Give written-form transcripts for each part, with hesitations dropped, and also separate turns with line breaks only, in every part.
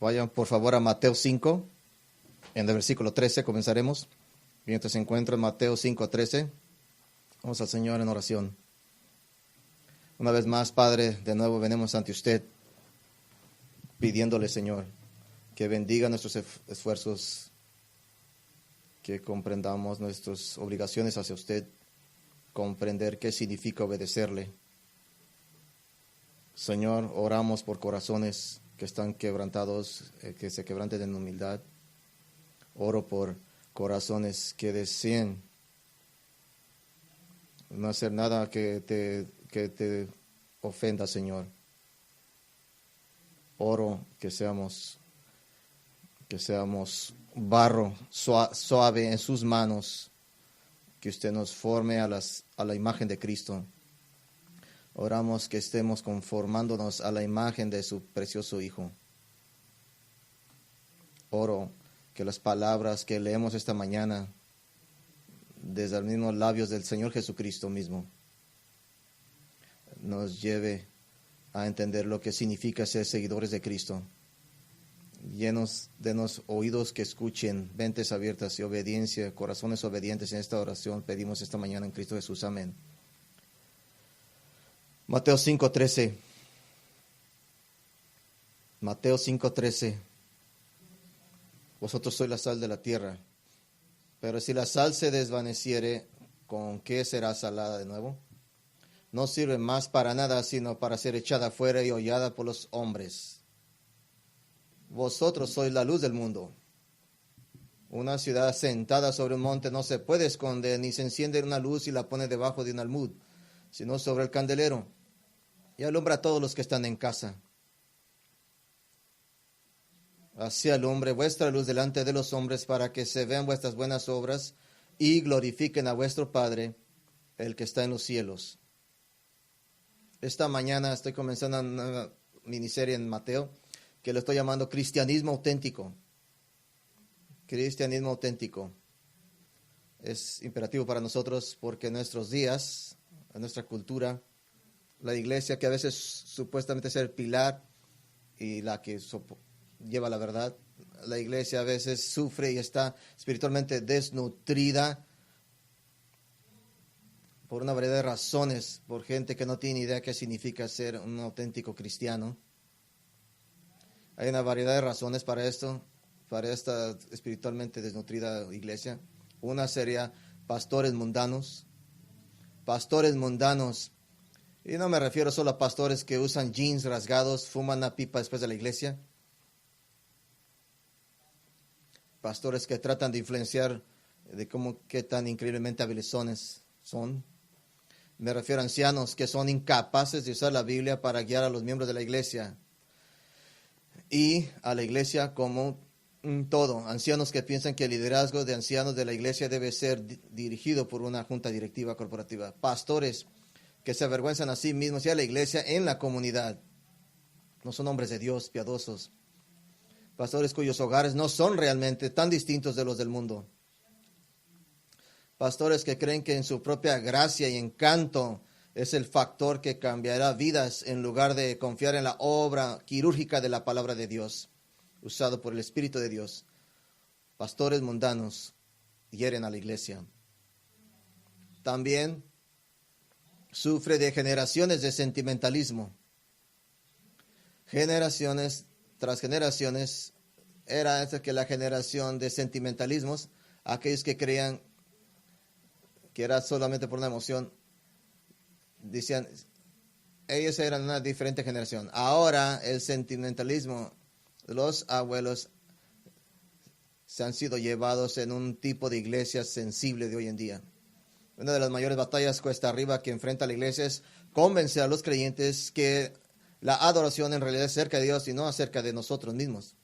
Vayan por favor a Mateo 5, en el versículo 13 comenzaremos. Mientras se encuentra en Mateo 5, 13, vamos al Señor en oración. Una vez más, Padre, de nuevo venimos ante usted, pidiéndole, Señor, que bendiga nuestros esfuerzos, que comprendamos nuestras obligaciones hacia usted, comprender qué significa obedecerle. Señor, oramos por corazones que están quebrantados, que se quebranten en humildad. Oro por corazones que deseen no hacer nada que te ofenda, Señor. Oro que seamos barro suave en sus manos, que usted nos forme a la imagen de Cristo. Oramos que estemos conformándonos a la imagen de su precioso Hijo. Oro que las palabras que leemos esta mañana, desde los mismos labios del Señor Jesucristo mismo, nos lleve a entender lo que significa ser seguidores de Cristo. Llenos de los oídos que escuchen, mentes abiertas y obediencia, corazones obedientes en esta oración, pedimos esta mañana en Cristo Jesús. Amén. Mateo 5:13. Mateo 5:13. Vosotros sois la sal de la tierra, pero si la sal se desvaneciere, ¿con qué será salada de nuevo? No sirve más para nada, sino para ser echada fuera y hollada por los hombres. Vosotros sois la luz del mundo. Una ciudad sentada sobre un monte no se puede esconder, ni se enciende una luz y la pone debajo de un almud, sino sobre el candelero, y alumbra a todos los que están en casa. Así alumbre vuestra luz delante de los hombres, para que se vean vuestras buenas obras y glorifiquen a vuestro Padre, el que está en los cielos. Esta mañana estoy comenzando una miniserie en Mateo, que le estoy llamando Cristianismo Auténtico. Cristianismo auténtico. Es imperativo para nosotros porque en nuestros días, en nuestra cultura, la iglesia, que a veces supuestamente es el pilar y la que lleva la verdad, la iglesia a veces sufre y está espiritualmente desnutrida por una variedad de razones, por gente que no tiene idea qué significa ser un auténtico cristiano. Hay una variedad de razones para esto, para esta espiritualmente desnutrida iglesia. Una sería pastores mundanos. Pastores mundanos. Y no me refiero solo a pastores que usan jeans rasgados, fuman una pipa después de la iglesia. Pastores que tratan de influenciar de qué tan increíblemente habilezones son. Me refiero a ancianos que son incapaces de usar la Biblia para guiar a los miembros de la iglesia y a la iglesia como un todo. Ancianos que piensan que el liderazgo de ancianos de la iglesia debe ser dirigido por una junta directiva corporativa. Pastores que se avergüenzan a sí mismos y a la iglesia en la comunidad. No son hombres de Dios piadosos. Pastores cuyos hogares no son realmente tan distintos de los del mundo. Pastores que creen que en su propia gracia y encanto es el factor que cambiará vidas en lugar de confiar en la obra quirúrgica de la palabra de Dios, usado por el Espíritu de Dios. Pastores mundanos hieren a la iglesia. También sufre de generaciones de sentimentalismo. Generaciones tras generaciones, era esta que la generación de sentimentalismos, aquellos que creían que era solamente por una emoción, decían, ellos eran una diferente generación. Ahora el sentimentalismo, los abuelos se han sido llevados en un tipo de iglesia sensible de hoy en día. Una de las mayores batallas cuesta arriba que enfrenta la iglesia es convencer a los creyentes que la adoración en realidad es cerca de Dios y no acerca de nosotros mismos.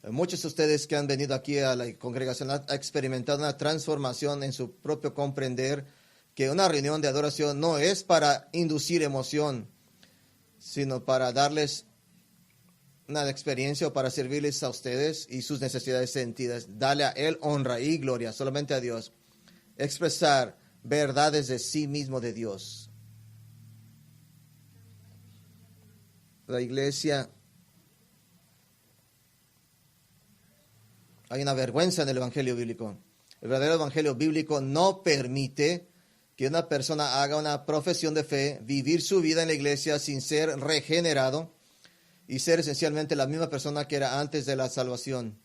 Muchos de ustedes que han venido aquí a la congregación han experimentado una transformación en su propio comprender que una reunión de adoración no es para inducir emoción, sino para darles una experiencia o para servirles a ustedes y sus necesidades sentidas. Darle a Él honra y gloria, solamente a Dios. Expresar verdades de sí mismo de Dios. La iglesia Hay una vergüenza en el evangelio bíblico. El verdadero evangelio bíblico no permite que una persona haga una profesión de fe, vivir su vida en la iglesia sin ser regenerado y ser esencialmente la misma persona que era antes de la salvación.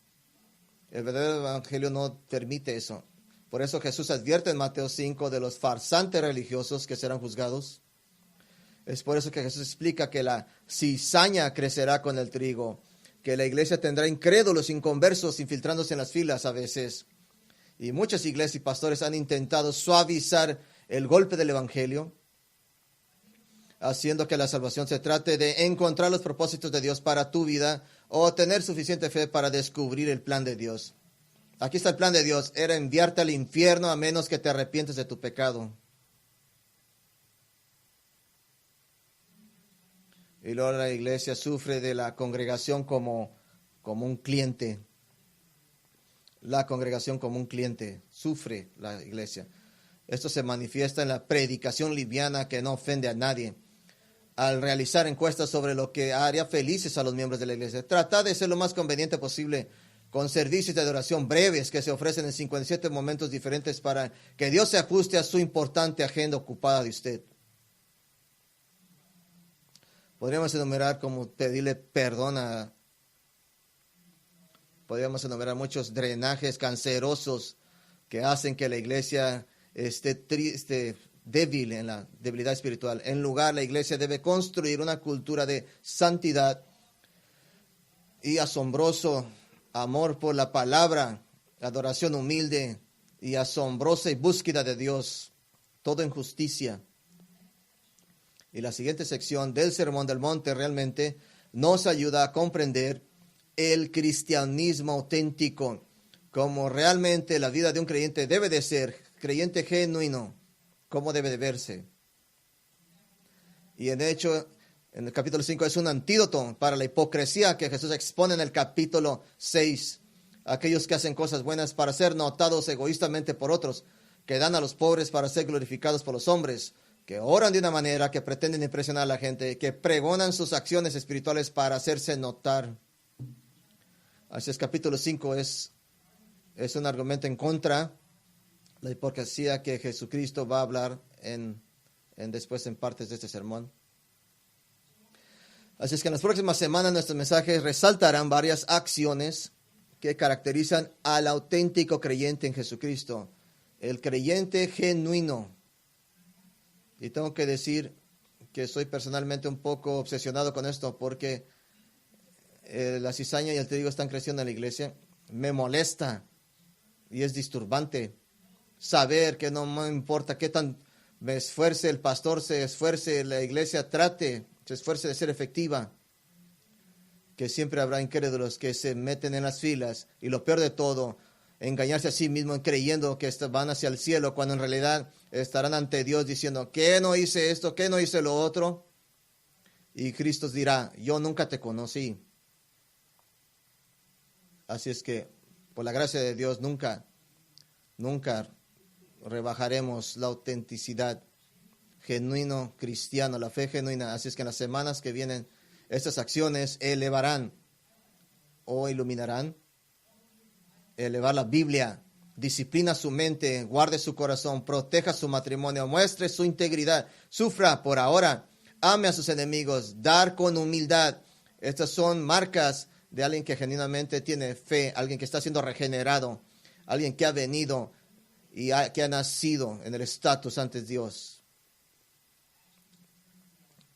El verdadero evangelio no permite eso. Por eso Jesús advierte en Mateo 5 de los farsantes religiosos que serán juzgados. Es por eso que Jesús explica que la cizaña crecerá con el trigo, que la iglesia tendrá incrédulos, inconversos, infiltrándose en las filas a veces. Y muchas iglesias y pastores han intentado suavizar el golpe del evangelio, haciendo que la salvación se trate de encontrar los propósitos de Dios para tu vida o tener suficiente fe para descubrir el plan de Dios. Aquí está el plan de Dios, era enviarte al infierno a menos que te arrepientes de tu pecado. Y luego la iglesia sufre de la congregación como un cliente. La congregación como un cliente, sufre la iglesia. Esto se manifiesta en la predicación liviana que no ofende a nadie. Al realizar encuestas sobre lo que haría felices a los miembros de la iglesia, trata de ser lo más conveniente posible con servicios de adoración breves que se ofrecen en 57 momentos diferentes para que Dios se ajuste a su importante agenda ocupada de usted. Podríamos enumerar como pedirle perdón podríamos enumerar muchos drenajes cancerosos que hacen que la iglesia esté triste, débil en la debilidad espiritual. En lugar, la iglesia debe construir una cultura de santidad y asombroso amor por la palabra, adoración humilde y asombrosa y búsqueda de Dios, todo en justicia. Y la siguiente sección del Sermón del Monte realmente nos ayuda a comprender el cristianismo auténtico, como realmente la vida de un creyente debe de ser, creyente genuino, cómo debe de verse. Y en hecho, en el capítulo 5 es un antídoto para la hipocresía que Jesús expone en el capítulo 6. Aquellos que hacen cosas buenas para ser notados egoístamente por otros, que dan a los pobres para ser glorificados por los hombres, que oran de una manera que pretenden impresionar a la gente, que pregonan sus acciones espirituales para hacerse notar. Así es, capítulo 5 es un argumento en contra de la hipocresía que Jesucristo va a hablar después en partes de este sermón. Así es que en las próximas semanas nuestros mensajes resaltarán varias acciones que caracterizan al auténtico creyente en Jesucristo, el creyente genuino. Y tengo que decir que soy personalmente un poco obsesionado con esto porque la cizaña y el trigo están creciendo en la iglesia. Me molesta y es disturbante saber que no me importa qué tan me esfuerce el pastor, se esfuerce, la iglesia se esfuerce de ser efectiva, que siempre habrá incrédulos que se meten en las filas y lo peor de todo, engañarse a sí mismo creyendo que van hacia el cielo cuando en realidad estarán ante Dios diciendo que no hice esto, que no hice lo otro. Y Cristo dirá, yo nunca te conocí. Así es que, por la gracia de Dios, nunca rebajaremos la autenticidad genuino cristiano, la fe genuina. Así es que en las semanas que vienen, estas acciones elevarán o iluminarán. Elevar la Biblia, disciplina su mente, guarde su corazón, proteja su matrimonio, muestre su integridad, sufra por ahora, ame a sus enemigos, dar con humildad. Estas son marcas de alguien que genuinamente tiene fe, alguien que está siendo regenerado, alguien que ha venido y que ha nacido en el estatus ante Dios.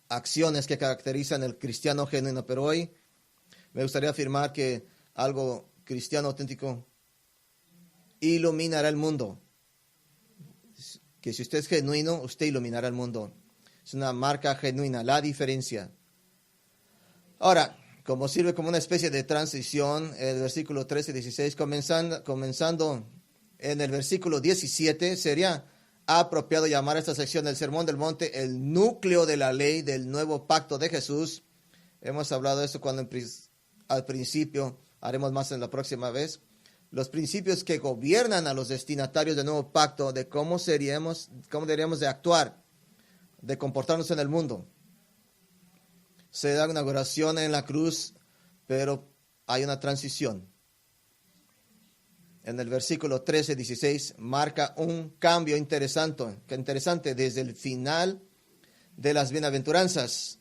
Acciones que caracterizan el cristiano genuino, pero hoy me gustaría afirmar que algo cristiano auténtico iluminará el mundo. Que si usted es genuino, usted iluminará el mundo. Es una marca genuina, la diferencia. Ahora, como sirve como una especie de transición, el versículo 13 y 16, comenzando en el versículo 17, sería apropiado llamar a esta sección del Sermón del Monte el núcleo de la ley del nuevo pacto de Jesús. Hemos hablado de eso al principio, haremos más en la próxima vez. Los principios que gobiernan a los destinatarios del nuevo pacto de cómo deberíamos de actuar, de comportarnos en el mundo. Se da una inauguración en la cruz, pero hay una transición. en el versículo 13-16, marca un cambio interesante desde el final de las bienaventuranzas.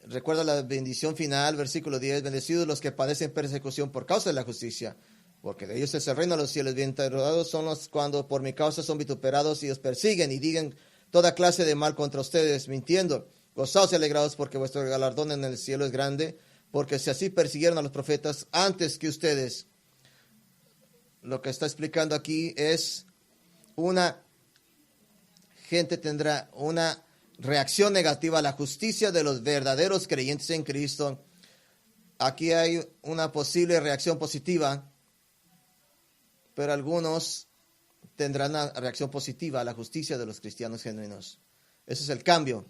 Recuerda la bendición final, versículo 10, bendecidos los que padecen persecución por causa de la justicia, porque de ellos es el reino de los cielos. Bienaventurados son los cuando por mi causa son vituperados y os persiguen y digan toda clase de mal contra ustedes, mintiendo. Gozaos y alegraos porque vuestro galardón en el cielo es grande, porque si así persiguieron a los profetas antes que ustedes. Lo que está explicando aquí es una gente tendrá una reacción negativa a la justicia de los verdaderos creyentes en Cristo. Aquí hay una posible reacción positiva, pero algunos tendrán una reacción positiva a la justicia de los cristianos genuinos. Ese es el cambio.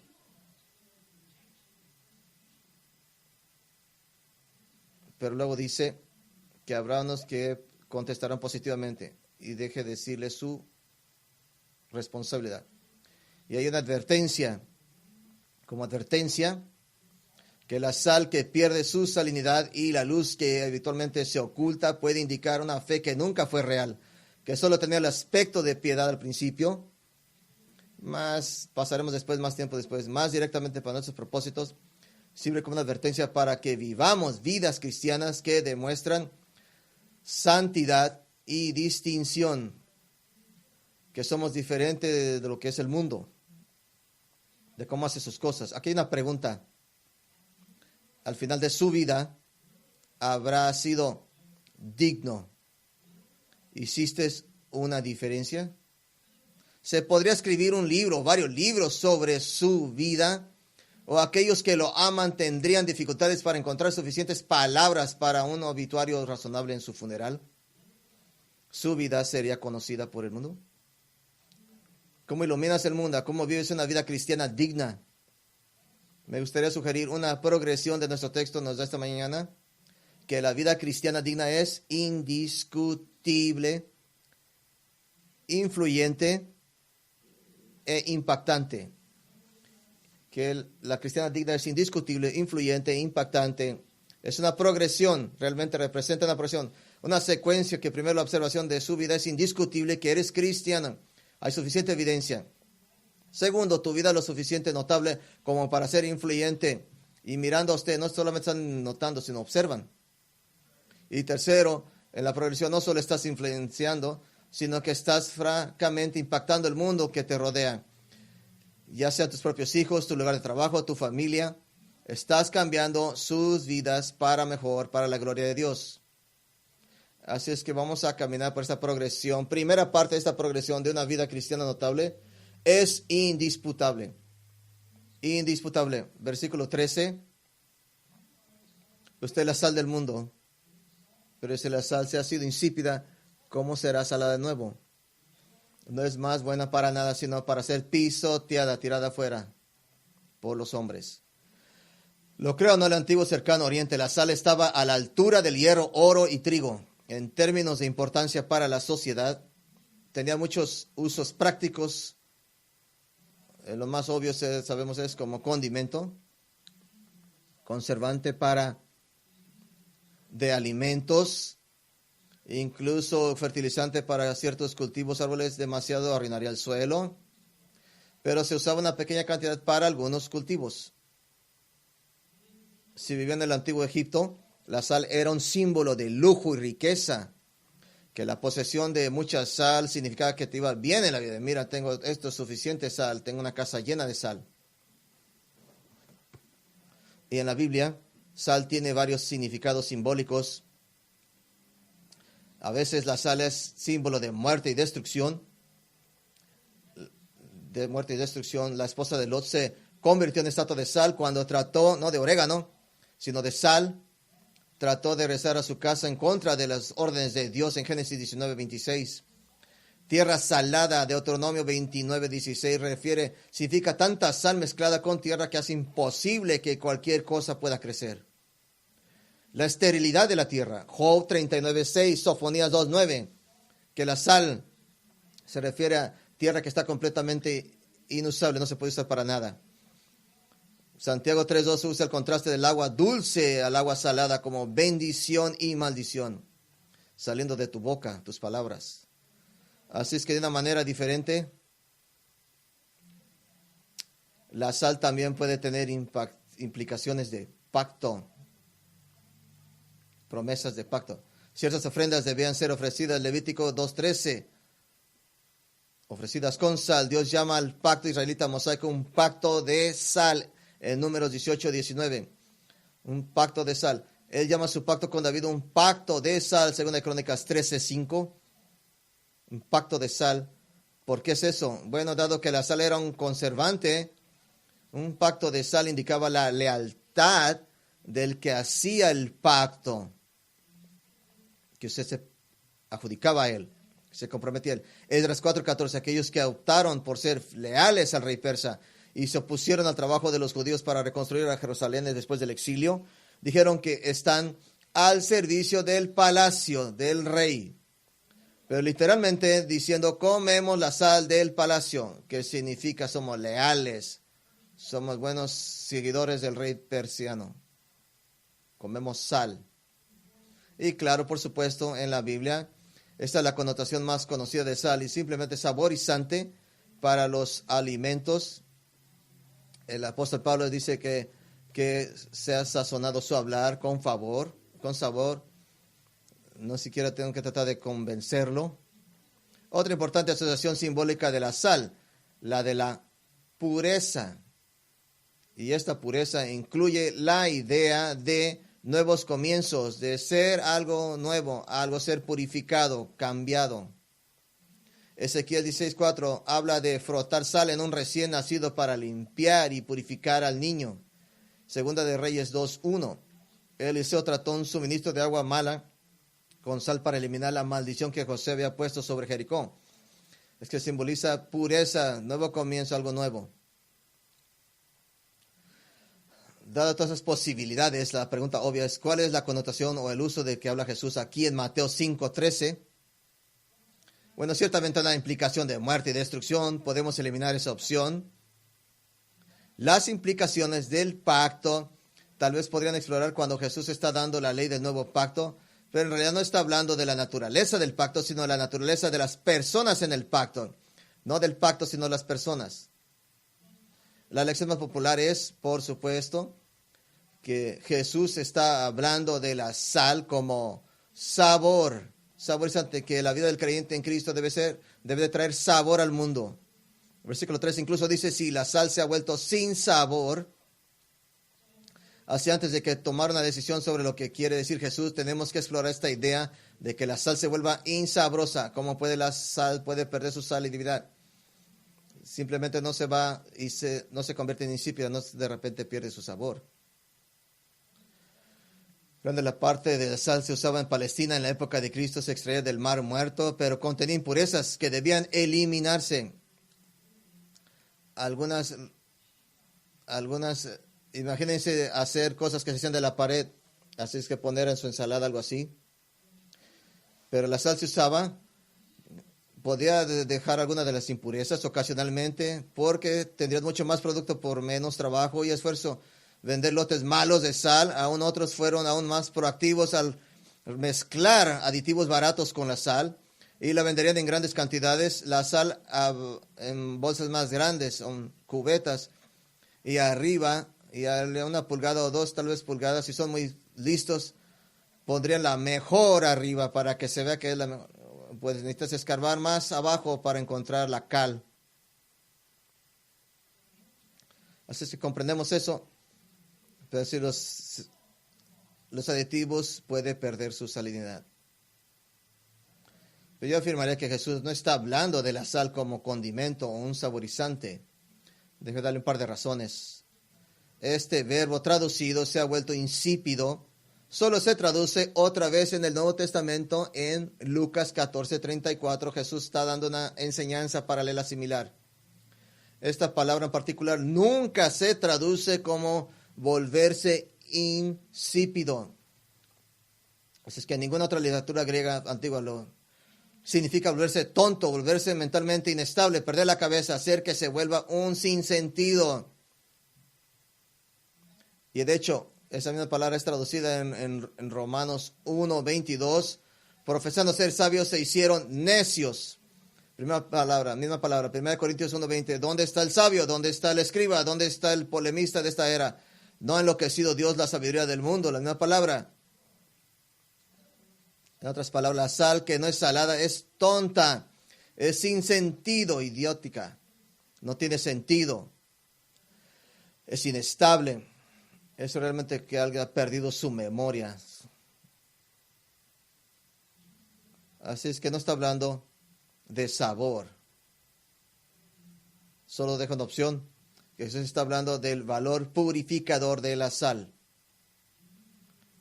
Pero luego dice que habrá unos que contestarán positivamente y deje de decirle su responsabilidad. Y hay una advertencia, como advertencia, que la sal que pierde su salinidad y la luz que habitualmente se oculta puede indicar una fe que nunca fue real, que solo tenía el aspecto de piedad al principio, más pasaremos después, más tiempo después, más directamente para nuestros propósitos, sirve como una advertencia para que vivamos vidas cristianas que demuestran santidad y distinción, que somos diferentes de lo que es el mundo, de cómo hace sus cosas. Aquí hay una pregunta. Al final de su vida, ¿habrá sido digno? ¿Hiciste una diferencia? ¿Se podría escribir un libro, varios libros sobre su vida? ¿O aquellos que lo aman tendrían dificultades para encontrar suficientes palabras para un obituario razonable en su funeral? ¿Su vida sería conocida por el mundo? ¿Cómo iluminas el mundo? ¿Cómo vives una vida cristiana digna? Me gustaría sugerir una progresión de nuestro texto, nos da esta mañana, que la vida cristiana digna es indiscutible, influyente e impactante. Que la cristiana digna es indiscutible, influyente e impactante. Es una progresión, realmente representa una progresión, una secuencia que primero la observación de su vida es indiscutible, que eres cristiana. Hay suficiente evidencia. Segundo, tu vida es lo suficiente notable como para ser influyente. Y mirando a usted, no solamente están notando, sino observan. Y tercero, en la progresión no solo estás influenciando, sino que estás francamente impactando el mundo que te rodea. Ya sean tus propios hijos, tu lugar de trabajo, tu familia. Estás cambiando sus vidas para mejor, para la gloria de Dios. Así es que vamos a caminar por esta progresión. Primera parte de esta progresión de una vida cristiana notable es indisputable. Indisputable. Versículo 13. Usted es la sal del mundo, pero si la sal se ha sido insípida, ¿cómo será salada de nuevo? No es más buena para nada, sino para ser pisoteada, tirada afuera por los hombres. Lo creo, no, el antiguo cercano oriente, la sal estaba a la altura del hierro, oro y trigo. En términos de importancia para la sociedad, tenía muchos usos prácticos. Lo más obvio, sabemos, es como condimento, conservante de alimentos, incluso fertilizante para ciertos cultivos, árboles demasiado arruinaría el suelo, pero se usaba una pequeña cantidad para algunos cultivos. Si vivía en el antiguo Egipto, la sal era un símbolo de lujo y riqueza, que la posesión de mucha sal significaba que te iba bien en la vida. Mira, tengo esto suficiente sal, tengo una casa llena de sal. Y en la Biblia, sal tiene varios significados simbólicos. A veces la sal es símbolo de muerte y destrucción. De muerte y destrucción. La esposa de Lot se convirtió en estatua de sal cuando trató, no de orégano, sino de sal, trató de regresar a su casa en contra de las órdenes de Dios en Génesis 19:26. Tierra salada, Deuteronomio 29:16 significa tanta sal mezclada con tierra que hace imposible que cualquier cosa pueda crecer. La esterilidad de la tierra, Job 39:6, Sofonías 2:9, que la sal se refiere a tierra que está completamente inusable, no se puede usar para nada. Santiago 3:2 usa el contraste del agua dulce al agua salada como bendición y maldición. saliendo de tu boca, tus palabras. Así es que de una manera diferente, la sal también puede tener implicaciones de pacto, promesas de pacto. Ciertas ofrendas debían ser ofrecidas, Levítico 2:13, ofrecidas con sal. Dios llama al pacto israelita mosaico un pacto de sal, en Números 18:19, un pacto de sal. Él llama su pacto con David un pacto de sal, según Crónicas 13:5, un pacto de sal. ¿Por qué es eso? Bueno, dado que la sal era un conservante, un pacto de sal indicaba la lealtad del que hacía el pacto, que usted se adjudicaba a él, se comprometía a él. Esdras 4:14, aquellos que optaron por ser leales al rey persa y se opusieron al trabajo de los judíos para reconstruir a Jerusalén después del exilio, dijeron que están al servicio del palacio del rey. Pero literalmente diciendo, comemos la sal del palacio, que significa somos leales, somos buenos seguidores del rey persiano. Comemos sal. Y claro, por supuesto, en la Biblia, esta es la connotación más conocida de sal y simplemente saborizante para los alimentos. El apóstol Pablo dice que se ha sazonado su hablar con favor, con sabor. No siquiera tengo que tratar de convencerlo. Otra importante asociación simbólica de la sal, la de la pureza. Y esta pureza incluye la idea de nuevos comienzos, de ser algo nuevo, algo ser purificado, cambiado. Ezequiel 16:4 habla de frotar sal en un recién nacido para limpiar y purificar al niño. Segunda de Reyes 2:1. Eliseo trató un suministro de agua mala con sal para eliminar la maldición que José había puesto sobre Jericó. Es que simboliza pureza, nuevo comienzo, algo nuevo. Dado todas esas posibilidades, la pregunta obvia es, ¿cuál es la connotación o el uso de que habla Jesús aquí en Mateo 5:13? Bueno, ciertamente una implicación de muerte y destrucción, podemos eliminar esa opción. Las implicaciones del pacto tal vez podrían explorar cuando Jesús está dando la ley del nuevo pacto, pero en realidad no está hablando de la naturaleza del pacto, sino de la naturaleza de las personas en el pacto. No del pacto, sino las personas. La lección más popular es, por supuesto, que Jesús está hablando de la sal como sabor, saborizante, que la vida del creyente en Cristo debe de traer sabor al mundo. El versículo 3 incluso dice, si la sal se ha vuelto sin sabor, así antes de que tomar una decisión sobre lo que quiere decir Jesús, tenemos que explorar esta idea de que la sal se vuelva insabrosa. ¿Cómo puede la sal perder su salinidad? Simplemente no se va y no se convierte en insípida, no de repente pierde su sabor. Grande la parte de la sal se usaba en Palestina en la época de Cristo, se extraía del mar muerto, pero contenía impurezas que debían eliminarse. Algunas, imagínense hacer cosas que se hacían de la pared, así es que poner en su ensalada algo así. Pero la sal se usaba, podía dejar alguna de las impurezas ocasionalmente, porque tendrías mucho más producto por menos trabajo y esfuerzo. Vender lotes malos de sal, aún otros fueron aún más proactivos al mezclar aditivos baratos con la sal y la venderían en grandes cantidades, la sal en bolsas más grandes, en cubetas, y arriba, y a una pulgada o dos, tal vez pulgadas, si son muy listos, pondrían la mejor arriba para que se vea que es la mejor. Pues necesitas escarbar más abajo para encontrar la cal. Así que comprendemos eso. Pero si los aditivos pueden perder su salinidad. Pero yo afirmaría que Jesús no está hablando de la sal como condimento o un saborizante. Déjame darle un par de razones. Este verbo traducido se ha vuelto insípido. Solo se traduce otra vez en el Nuevo Testamento en Lucas 14:34. Jesús está dando una enseñanza paralela similar. Esta palabra en particular nunca se traduce como volverse insípido. Así es que ninguna otra literatura griega antigua lo significa volverse tonto, volverse mentalmente inestable, perder la cabeza, hacer que se vuelva un sinsentido. Y de hecho, esa misma palabra es traducida en Romanos 1:22, profesando ser sabios, se hicieron necios. Misma palabra. 1 Corintios 1:20. ¿Dónde está el sabio? ¿Dónde está el escriba? ¿Dónde está el polemista de esta era? No ha enloquecido Dios la sabiduría del mundo. La misma palabra. En otras palabras, la sal que no es salada es tonta, es sin sentido, idiótica. No tiene sentido. Es inestable. Es realmente que alguien ha perdido su memoria. Así es que no está hablando de sabor. Solo deja una opción. Jesús está hablando del valor purificador de la sal.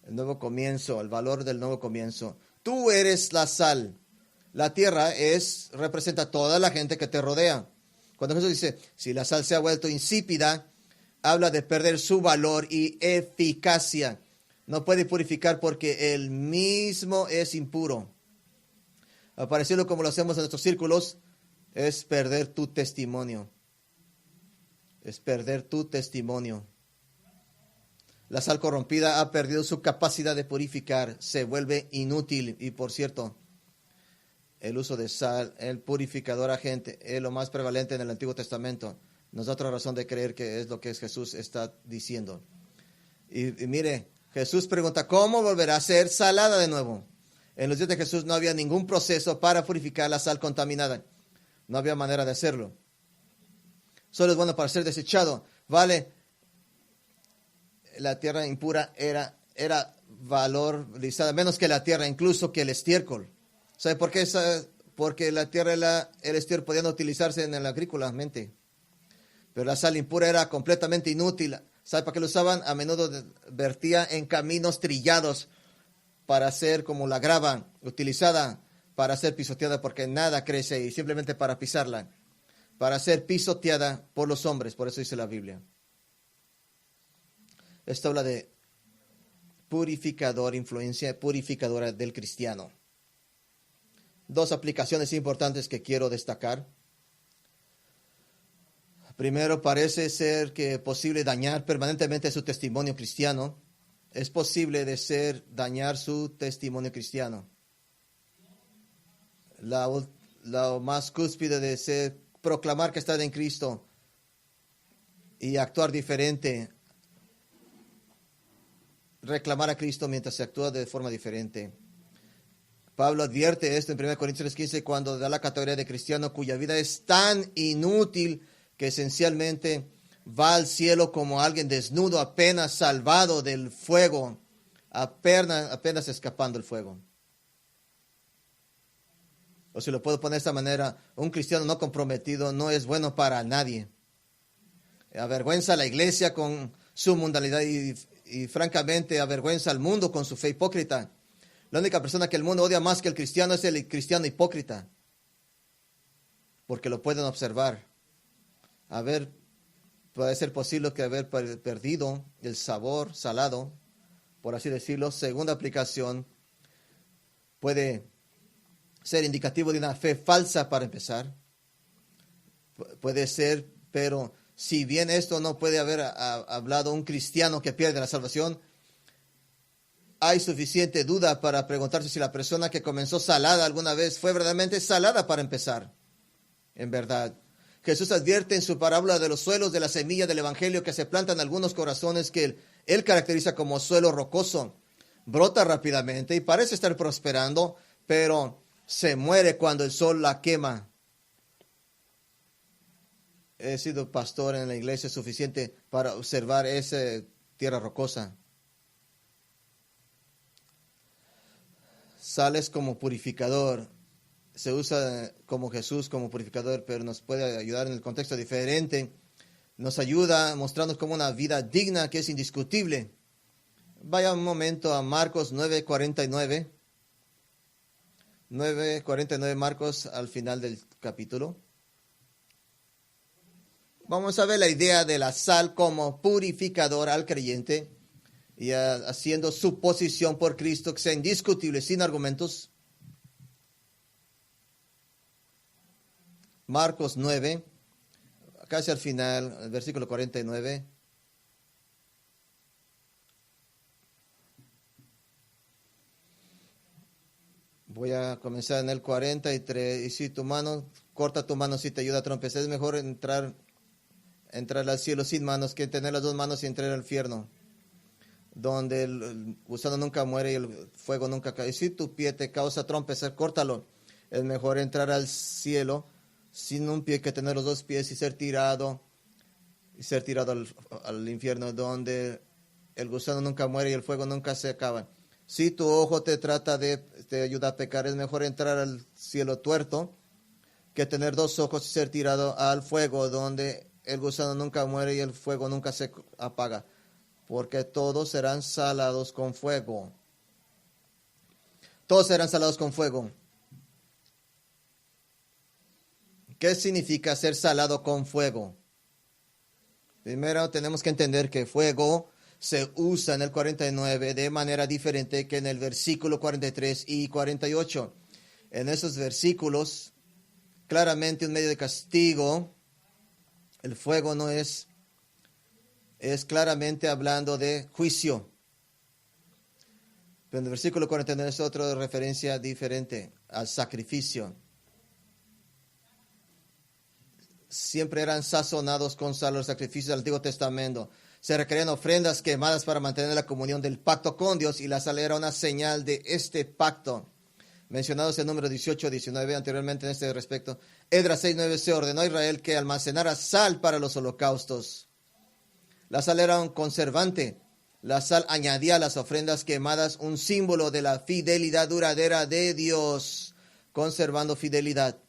El nuevo comienzo, el valor del nuevo comienzo. Tú eres la sal. La tierra representa a toda la gente que te rodea. Cuando Jesús dice, si la sal se ha vuelto insípida, habla de perder su valor y eficacia. No puede purificar porque él mismo es impuro. Aparecerlo como lo hacemos en nuestros círculos es perder tu testimonio. Es perder tu testimonio. La sal corrompida ha perdido su capacidad de purificar, se vuelve inútil. Y por cierto, el uso de sal, el purificador agente, es lo más prevalente en el Antiguo Testamento. Nos da otra razón de creer que es lo que Jesús está diciendo. Y mire, Jesús pregunta, ¿cómo volverá a ser salada de nuevo? En los días de Jesús no había ningún proceso para purificar la sal contaminada. No había manera de hacerlo. Solo es bueno para ser desechado. Vale, la tierra impura era valorizada menos que la tierra, incluso que el estiércol. ¿Sabe por qué? Porque la tierra y el estiércol podían utilizarse en el agrícolamente. Pero la sal impura era completamente inútil. ¿Sabe para qué lo usaban? A menudo vertía en caminos trillados para hacer como la grava, utilizada para ser pisoteada porque nada crece y simplemente para pisarla, para ser pisoteada por los hombres. Por eso dice la Biblia. Esto habla de purificador, influencia purificadora del cristiano. Dos aplicaciones importantes que quiero destacar. Primero, parece ser que es posible dañar permanentemente su testimonio cristiano. Es posible dañar su testimonio cristiano. La más cúspide de proclamar que está en Cristo y actuar diferente. Reclamar a Cristo mientras se actúa de forma diferente. Pablo advierte esto en 1 Corintios 15 cuando da la categoría de cristiano cuya vida es tan inútil que esencialmente va al cielo como alguien desnudo, apenas salvado del fuego, apenas escapando del fuego. O si lo puedo poner de esta manera, un cristiano no comprometido no es bueno para nadie. Avergüenza a la iglesia con su mundanalidad y francamente avergüenza al mundo con su fe hipócrita. La única persona que el mundo odia más que el cristiano es el cristiano hipócrita. Porque lo pueden observar. Puede ser posible que haber perdido el sabor salado, por así decirlo. Segunda aplicación, puede ser indicativo de una fe falsa para empezar. Puede ser, pero si bien esto no puede haber hablado un cristiano que pierde la salvación, hay suficiente duda para preguntarse si la persona que comenzó salada alguna vez fue verdaderamente salada para empezar. En verdad, Jesús advierte en su parábola de los suelos de la semilla del evangelio que se plantan algunos corazones que él caracteriza como suelo rocoso. Brota rápidamente y parece estar prosperando, pero se muere cuando el sol la quema. He sido pastor en la iglesia suficiente para observar esa tierra rocosa. Sales como purificador. Se usa como Jesús como purificador, pero nos puede ayudar en el contexto diferente. Nos ayuda mostrándonos como una vida digna que es indiscutible. Vaya un momento a Marcos 9:49. 9:49 Marcos al final del capítulo. Vamos a ver la idea de la sal como purificador al creyente y haciendo su posición por Cristo que sea indiscutible, sin argumentos. Marcos 9, casi al final, el versículo 49. Voy a comenzar en el 43. Y si tu mano, corta tu mano si te ayuda a trompezar. Es mejor entrar al cielo sin manos que tener las dos manos y entrar al infierno, donde el gusano nunca muere y el fuego nunca cae. Y si tu pie te causa tropezar, córtalo. Es mejor entrar al cielo sin un pie que tener los dos pies y ser tirado al infierno, donde el gusano nunca muere y el fuego nunca se acaba. Si tu ojo te ayuda a pecar, es mejor entrar al cielo tuerto que tener dos ojos y ser tirado al fuego, donde el gusano nunca muere y el fuego nunca se apaga, porque todos serán salados con fuego. Todos serán salados con fuego. ¿Qué significa ser salado con fuego? Primero tenemos que entender que fuego se usa en el 49 de manera diferente que en el versículo 43 y 48. En esos versículos, claramente un medio de castigo. El fuego no es claramente hablando de juicio. Pero en el versículo 49 es otra referencia diferente al sacrificio. Siempre eran sazonados con sal los sacrificios del Antiguo Testamento. Se requerían ofrendas quemadas para mantener la comunión del pacto con Dios, y la sal era una señal de este pacto. Mencionados en número 18 y 19 anteriormente en este respecto. Esdras 6:9 se ordenó a Israel que almacenara sal para los holocaustos. La sal era un conservante. La sal añadía a las ofrendas quemadas un símbolo de la fidelidad duradera de Dios, conservando fidelidad.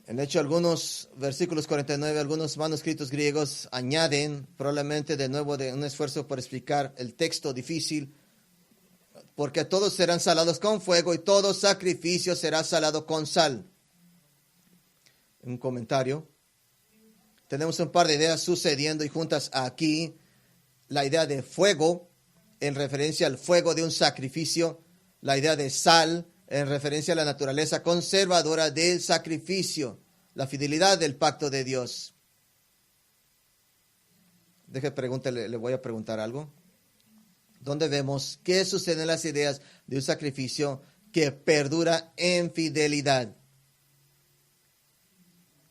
En hecho, algunos versículos 49, algunos manuscritos griegos añaden, probablemente de nuevo de un esfuerzo por explicar el texto difícil, porque todos serán salados con fuego y todo sacrificio será salado con sal. Un comentario. Tenemos un par de ideas sucediendo y juntas aquí. La idea de fuego en referencia al fuego de un sacrificio. La idea de sal en referencia a la naturaleza conservadora del sacrificio. La fidelidad del pacto de Dios. Le voy a preguntar algo. ¿Dónde vemos qué sucede en las ideas de un sacrificio que perdura en fidelidad?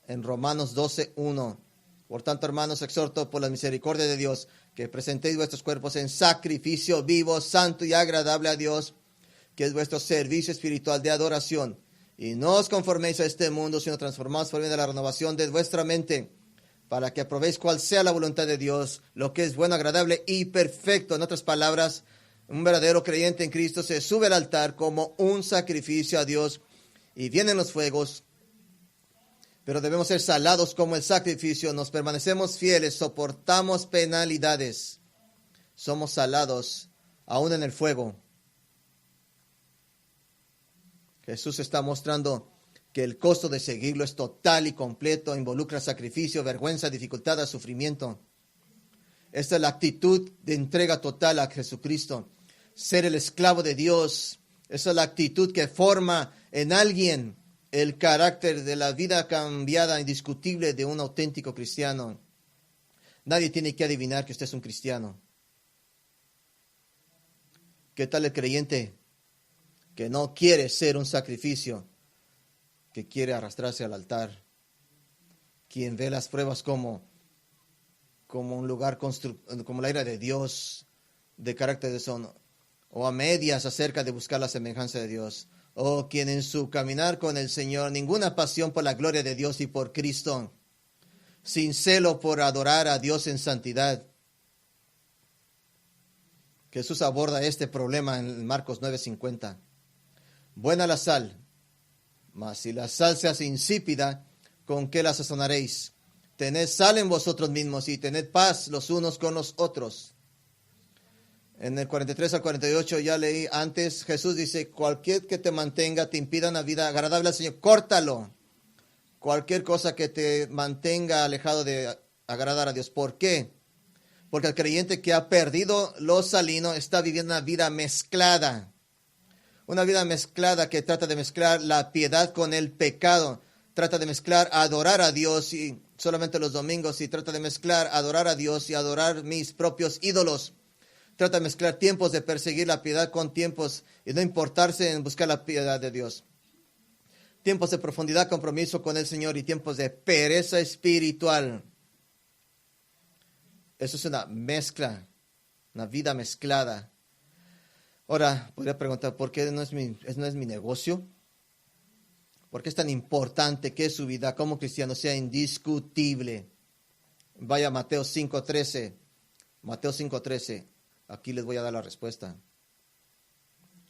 En Romanos 12:1. Por tanto, hermanos, exhorto por la misericordia de Dios que presentéis vuestros cuerpos en sacrificio vivo, santo y agradable a Dios, que es vuestro servicio espiritual de adoración. Y no os conforméis a este mundo, sino transformaos por medio de la renovación de vuestra mente, para que aprobéis cuál sea la voluntad de Dios, lo que es bueno, agradable y perfecto. En otras palabras, un verdadero creyente en Cristo se sube al altar como un sacrificio a Dios, y vienen los fuegos, pero debemos ser salados como el sacrificio. Nos permanecemos fieles, soportamos penalidades, somos salados aún en el fuego. Jesús está mostrando que el costo de seguirlo es total y completo, involucra sacrificio, vergüenza, dificultad, sufrimiento. Esta es la actitud de entrega total a Jesucristo. Ser el esclavo de Dios, esa es la actitud que forma en alguien el carácter de la vida cambiada, indiscutible de un auténtico cristiano. Nadie tiene que adivinar que usted es un cristiano. ¿Qué tal el creyente que no quiere ser un sacrificio, que quiere arrastrarse al altar? Quien ve las pruebas como un lugar, como la ira de Dios, de carácter de son, o a medias acerca de buscar la semejanza de Dios, o quien en su caminar con el Señor, ninguna pasión por la gloria de Dios y por Cristo, sin celo por adorar a Dios en santidad. Jesús aborda este problema en Marcos 9:50. Buena la sal, mas si la sal se hace insípida, ¿con qué la sazonaréis? Tened sal en vosotros mismos y tened paz los unos con los otros. En el 43 al 48 ya leí antes, Jesús dice, cualquier que te mantenga, te impida una vida agradable al Señor, córtalo. Cualquier cosa que te mantenga alejado de agradar a Dios. ¿Por qué? Porque el creyente que ha perdido lo salino está viviendo una vida mezclada. Una vida mezclada que trata de mezclar la piedad con el pecado. Trata de mezclar adorar a Dios y solamente los domingos, y trata de mezclar adorar a Dios y adorar mis propios ídolos. trata de mezclar tiempos de perseguir la piedad con tiempos y no importarse en buscar la piedad de Dios. Tiempos de profundidad, compromiso con el Señor y tiempos de pereza espiritual. Eso es una mezcla, una vida mezclada. Ahora, podría preguntar, ¿por qué no es mi negocio? ¿Por qué es tan importante que su vida como cristiano sea indiscutible? Vaya a Mateo 5:13. Mateo 5:13. Aquí les voy a dar la respuesta.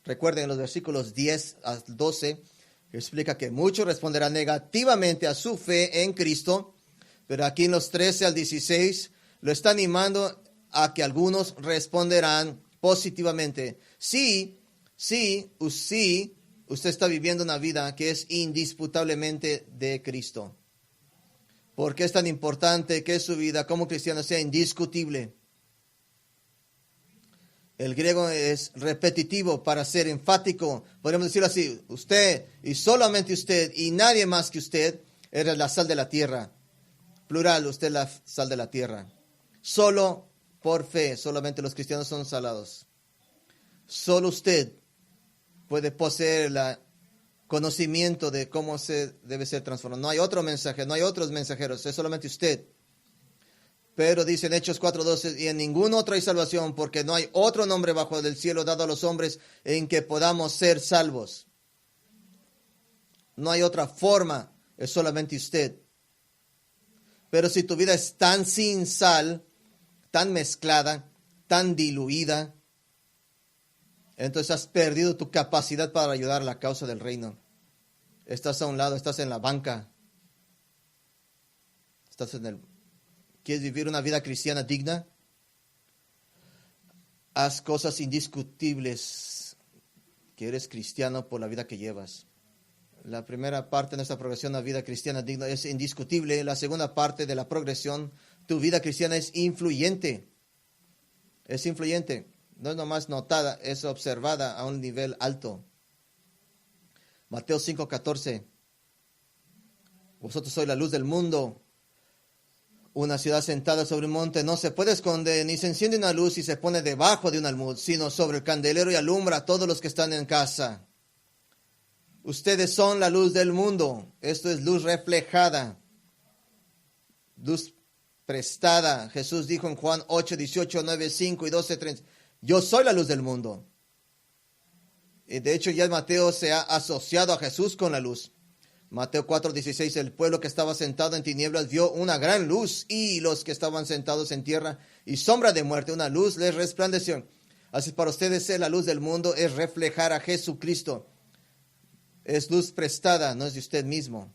Recuerden, en los versículos 10 a 12, explica que muchos responderán negativamente a su fe en Cristo, pero aquí en los 13 al 16 lo está animando a que algunos responderán positivamente. Sí, usted está viviendo una vida que es indisputablemente de Cristo. ¿Por qué es tan importante que su vida como cristiano sea indiscutible? El griego es repetitivo para ser enfático. Podemos decirlo así: usted y solamente usted y nadie más que usted es la sal de la tierra. Plural, usted es la sal de la tierra. Solo por fe, solamente los cristianos son salados. Solo usted puede poseer el conocimiento de cómo se debe ser transformado. No hay otro mensaje, no hay otros mensajeros, es solamente usted. Pero dice en Hechos 4:12, y en ningún otro hay salvación, porque no hay otro nombre bajo el cielo dado a los hombres en que podamos ser salvos. No hay otra forma, es solamente usted. Pero si tu vida es tan sin sal, tan mezclada, tan diluida, entonces has perdido tu capacidad para ayudar a la causa del reino. Estás a un lado, estás en la banca. ¿Quieres vivir una vida cristiana digna? Haz cosas indiscutibles que eres cristiano por la vida que llevas. La primera parte de nuestra progresión a vida cristiana digna es indiscutible. La segunda parte de la progresión, tu vida cristiana es influyente. Es influyente. No es nomás notada, es observada a un nivel alto. Mateo 5:14. Vosotros sois la luz del mundo. Una ciudad sentada sobre un monte no se puede esconder, ni se enciende una luz y se pone debajo de un almud, sino sobre el candelero y alumbra a todos los que están en casa. Ustedes son la luz del mundo. Esto es luz reflejada, luz prestada. Jesús dijo en Juan 8:18, 9:5 y 12:30, yo soy la luz del mundo. Y de hecho ya Mateo se ha asociado a Jesús con la luz. Mateo 4:16, el pueblo que estaba sentado en tinieblas vio una gran luz, y los que estaban sentados en tierra y sombra de muerte, una luz les resplandeció. Así para ustedes ser la luz del mundo es reflejar a Jesucristo. Es luz prestada, no es de usted mismo.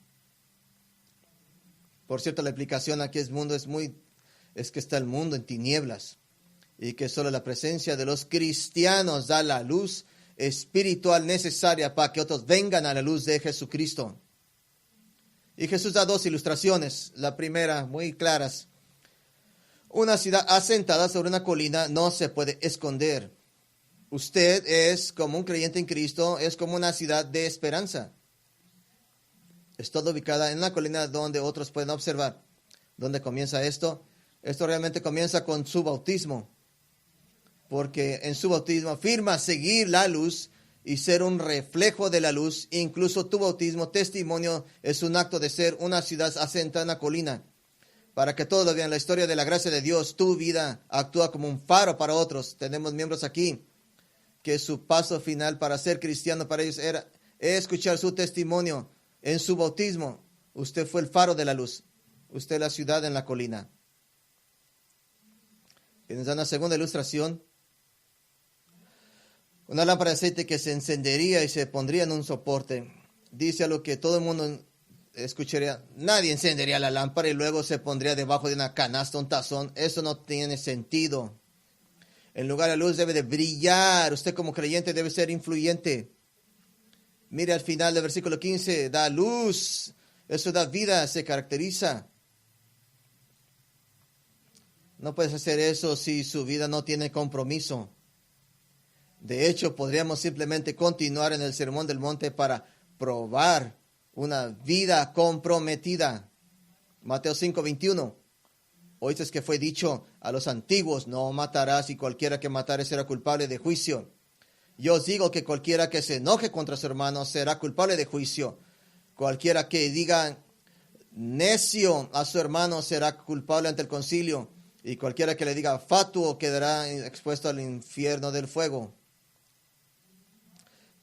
Por cierto, la explicación aquí es que está el mundo en tinieblas y que solo la presencia de los cristianos da la luz espiritual necesaria para que otros vengan a la luz de Jesucristo. Y Jesús da dos ilustraciones. La primera, muy claras. Una ciudad asentada sobre una colina no se puede esconder. Usted es como un creyente en Cristo, es como una ciudad de esperanza. Está ubicada en una colina donde otros pueden observar. ¿Dónde comienza esto? Esto realmente comienza con su bautismo. Porque en su bautismo afirma seguir la luz y ser un reflejo de la luz. Incluso tu bautismo, testimonio, es un acto de ser una ciudad asentada en una colina. Para que todos lo vean, la historia de la gracia de Dios, tu vida actúa como un faro para otros. Tenemos miembros aquí que su paso final para ser cristiano para ellos era escuchar su testimonio. En su bautismo, usted fue el faro de la luz. Usted es la ciudad en la colina. Y nos da una segunda ilustración. Una lámpara de aceite que se encendería y se pondría en un soporte. Dice a lo que todo el mundo escucharía: nadie encendería la lámpara y luego se pondría debajo de una canasta, un tazón. Eso no tiene sentido. En lugar de la luz debe de brillar. Usted como creyente debe ser influyente. Mire al final del versículo 15, da luz. Eso da vida, se caracteriza. No puedes hacer eso si su vida no tiene compromiso. De hecho, podríamos simplemente continuar en el Sermón del Monte para probar una vida comprometida. Mateo 5:21. Oíste que fue dicho a los antiguos, no matarás, y cualquiera que matare será culpable de juicio. Yo os digo que cualquiera que se enoje contra su hermano será culpable de juicio. Cualquiera que diga necio a su hermano será culpable ante el concilio. Y cualquiera que le diga fatuo quedará expuesto al infierno del fuego.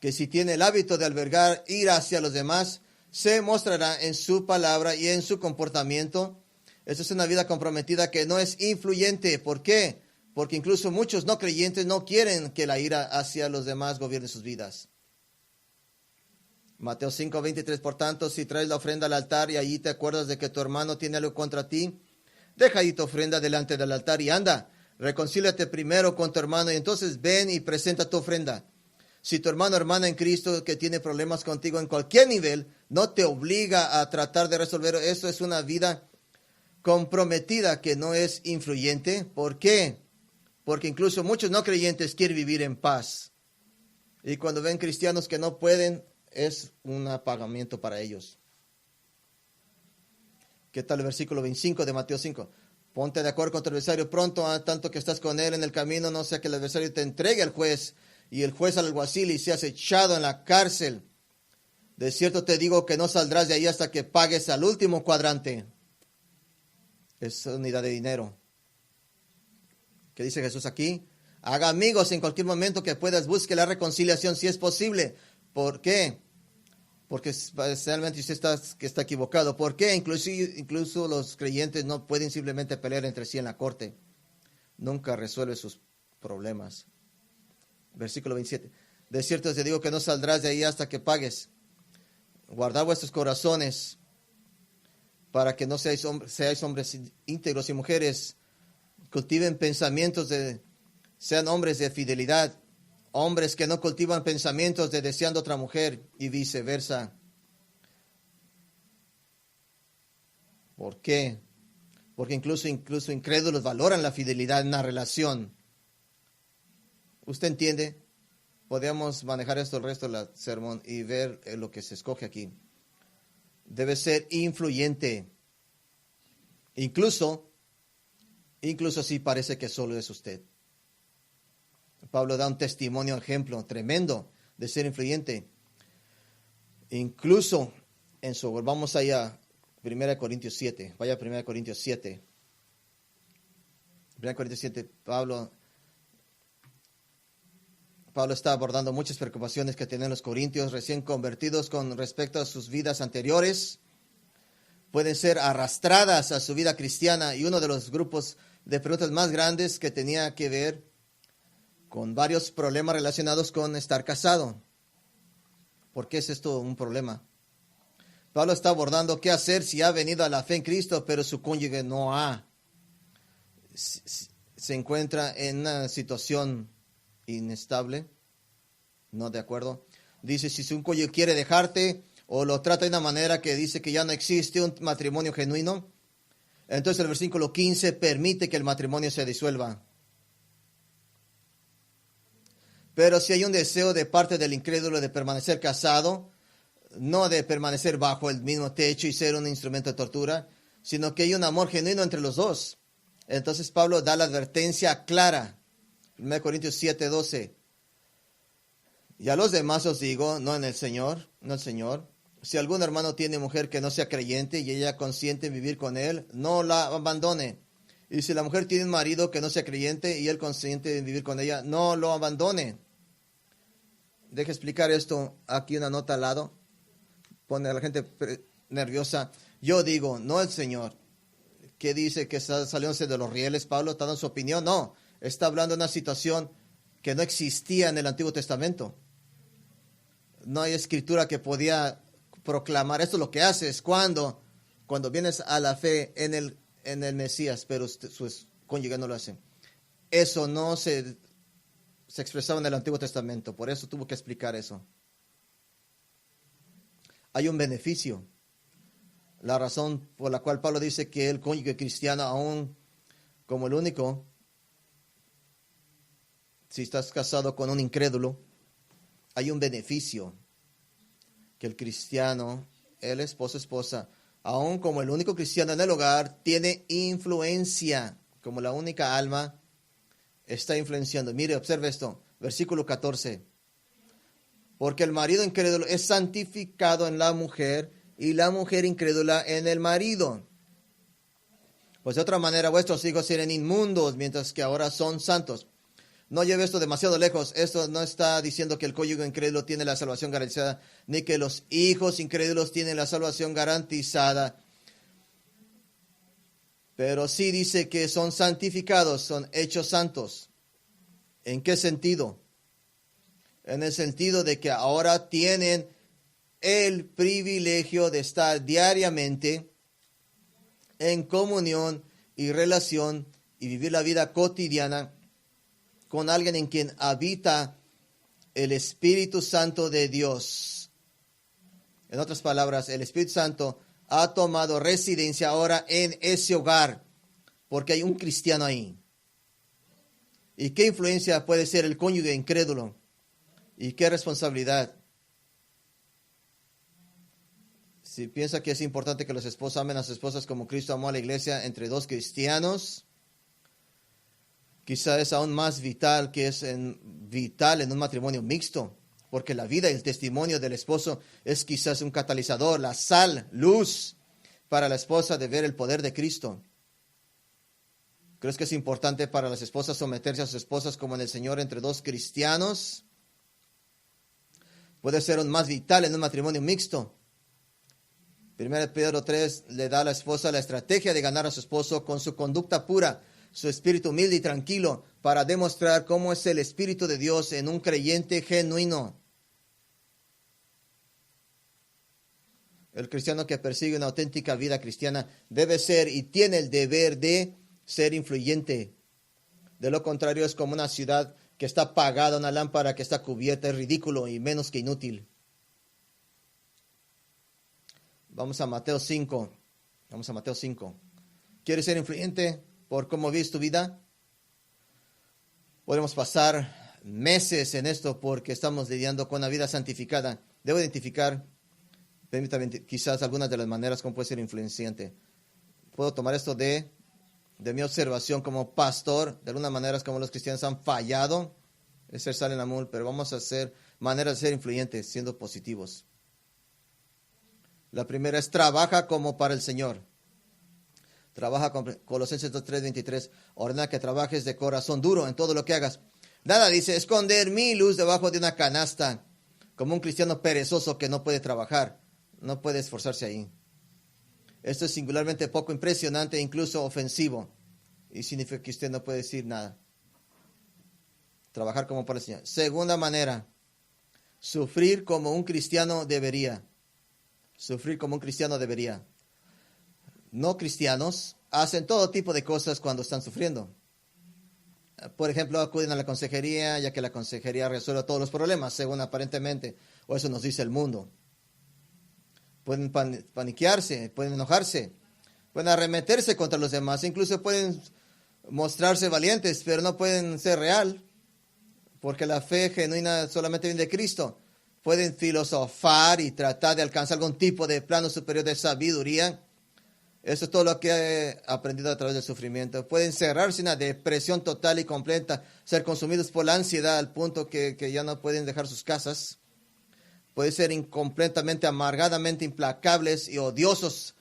Que si tiene el hábito de albergar ira hacia los demás, se mostrará en su palabra y en su comportamiento. Esa es una vida comprometida que no es influyente. ¿Por qué? Porque incluso muchos no creyentes no quieren que la ira hacia los demás gobierne sus vidas. Mateo 5:23, por tanto, si traes la ofrenda al altar y allí te acuerdas de que tu hermano tiene algo contra ti, deja ahí tu ofrenda delante del altar y anda, reconcíliate primero con tu hermano y entonces ven y presenta tu ofrenda. Si tu hermano o hermana en Cristo que tiene problemas contigo en cualquier nivel, no te obliga a tratar de resolver, eso es una vida comprometida que no es influyente. ¿Por qué? Porque incluso muchos no creyentes quieren vivir en paz. Y cuando ven cristianos que no pueden, es un apagamiento para ellos. ¿Qué tal el versículo 25 de Mateo 5? Ponte de acuerdo con tu adversario pronto, tanto que estás con él en el camino, no sea que el adversario te entregue al juez y el juez al alguacil y seas echado en la cárcel. De cierto te digo que no saldrás de ahí hasta que pagues al último cuadrante. Es unidad de dinero. ¿Qué dice Jesús aquí? Haga amigos en cualquier momento que puedas, busque la reconciliación si es posible. ¿Por qué? Porque especialmente usted está equivocado. ¿Por qué? Incluso los creyentes no pueden simplemente pelear entre sí en la corte. Nunca resuelve sus problemas. Versículo 27. De cierto te digo que no saldrás de ahí hasta que pagues. Guardad vuestros corazones para que no seáis hombres íntegros y mujeres. Cultiven pensamientos sean hombres de fidelidad. Hombres que no cultivan pensamientos de deseando otra mujer y viceversa. ¿Por qué? Porque incluso incrédulos valoran la fidelidad en una relación. ¿Usted entiende? Podemos manejar esto el resto del sermón y ver lo que se escoge aquí. Debe ser influyente. Incluso si parece que solo es usted. Pablo da un testimonio, ejemplo tremendo de ser influyente. Incluso vamos allá a 1 Corintios 7. Vaya a 1 Corintios 7. 1 Corintios 7, Pablo está abordando muchas preocupaciones que tienen los corintios recién convertidos con respecto a sus vidas anteriores. Pueden ser arrastradas a su vida cristiana, y uno de los grupos de preguntas más grandes que tenía que ver con varios problemas relacionados con estar casado. ¿Por qué es esto un problema? Pablo está abordando qué hacer si ha venido a la fe en Cristo, pero su cónyuge no ha. Se encuentra en una situación inestable, no de acuerdo. Dice, si su cónyuge quiere dejarte o lo trata de una manera que dice que ya no existe un matrimonio genuino, entonces el versículo 15 permite que el matrimonio se disuelva. Pero si hay un deseo de parte del incrédulo de permanecer casado, no de permanecer bajo el mismo techo y ser un instrumento de tortura, sino que hay un amor genuino entre los dos, entonces Pablo da la advertencia clara. 1 Corintios 7:12. Y a los demás os digo, no el Señor, si algún hermano tiene mujer que no sea creyente y ella consiente en vivir con él, no la abandone. Y si la mujer tiene un marido que no sea creyente y él consiente en vivir con ella, no lo abandone. Deje explicar esto, aquí una nota al lado. Pone a la gente nerviosa. Yo digo, no el Señor. ¿Qué dice? ¿Que está saliéndose de los rieles? Pablo está dando su opinión. No, está hablando de una situación que no existía en el Antiguo Testamento. No hay escritura que podía proclamar. Esto es lo que haces cuando vienes a la fe en el Mesías, pero su cónyuge no lo hace. Eso no se expresaba en el Antiguo Testamento, por eso tuvo que explicar eso. Hay un beneficio. La razón por la cual Pablo dice que el cónyuge cristiano, aún como el único, si estás casado con un incrédulo, hay un beneficio. Que el cristiano, el esposa, aún como el único cristiano en el hogar, tiene influencia, como la única alma está influenciando. Mire, observe esto, versículo 14. Porque el marido incrédulo es santificado en la mujer y la mujer incrédula en el marido. Pues de otra manera vuestros hijos eran inmundos, mientras que ahora son santos. No lleve esto demasiado lejos. Esto no está diciendo que el cónyuge incrédulo tiene la salvación garantizada, ni que los hijos incrédulos tienen la salvación garantizada. Pero sí dice que son santificados, son hechos santos. ¿En qué sentido? En el sentido de que ahora tienen el privilegio de estar diariamente en comunión y relación y vivir la vida cotidiana con alguien en quien habita el Espíritu Santo de Dios. En otras palabras, el Espíritu Santo ha tomado residencia ahora en ese hogar, porque hay un cristiano ahí. ¿Y qué influencia puede ser el cónyuge incrédulo? ¿Y qué responsabilidad? Si piensa que es importante que los esposos amen a sus esposas como Cristo amó a la iglesia entre dos cristianos, quizá es aún más vital vital en un matrimonio mixto, porque la vida y el testimonio del esposo es quizás un catalizador, la sal, luz para la esposa de ver el poder de Cristo. ¿Crees que es importante para las esposas someterse a sus esposas como en el Señor entre dos cristianos? Puede ser aún más vital en un matrimonio mixto. 1 Pedro 3 le da a la esposa la estrategia de ganar a su esposo con su conducta pura, su espíritu humilde y tranquilo, para demostrar cómo es el Espíritu de Dios en un creyente genuino. El cristiano que persigue una auténtica vida cristiana debe ser y tiene el deber de ser influyente. De lo contrario, es como una ciudad que está apagada, una lámpara que está cubierta, es ridículo y menos que inútil. Vamos a Mateo 5. ¿Quieres ser influyente por cómo vives tu vida? Podemos pasar meses en esto porque estamos lidiando con una vida santificada. Debo identificar, permítame, quizás algunas de las maneras como puede ser influyente. Puedo tomar esto de mi observación como pastor. De algunas maneras como los cristianos han fallado, es ser sal en la mul, pero vamos a hacer maneras de ser influyentes, siendo positivos. La primera es trabaja como para el Señor. Trabaja con Colosenses 2:3-23. Ordena que trabajes de corazón duro en todo lo que hagas. Nada dice esconder mi luz debajo de una canasta, como un cristiano perezoso que no puede trabajar, no puede esforzarse ahí. Esto es singularmente poco impresionante e incluso ofensivo. Y significa que usted no puede decir nada. Trabajar como para el Señor. Segunda manera, sufrir como un cristiano debería. Sufrir como un cristiano debería. No cristianos hacen todo tipo de cosas cuando están sufriendo. Por ejemplo, acuden a la consejería, ya que la consejería resuelve todos los problemas, según aparentemente, o eso nos dice el mundo. Pueden paniquearse, pueden enojarse, pueden arremeterse contra los demás, incluso pueden mostrarse valientes, pero no pueden ser real, porque la fe genuina solamente viene de Cristo. Pueden filosofar y tratar de alcanzar algún tipo de plano superior de sabiduría. Eso es todo lo que he aprendido a través del sufrimiento. Pueden cerrarse en una depresión total y completa, ser consumidos por la ansiedad al punto que ya no pueden dejar sus casas. Pueden ser completamente, amargadamente implacables y odiosos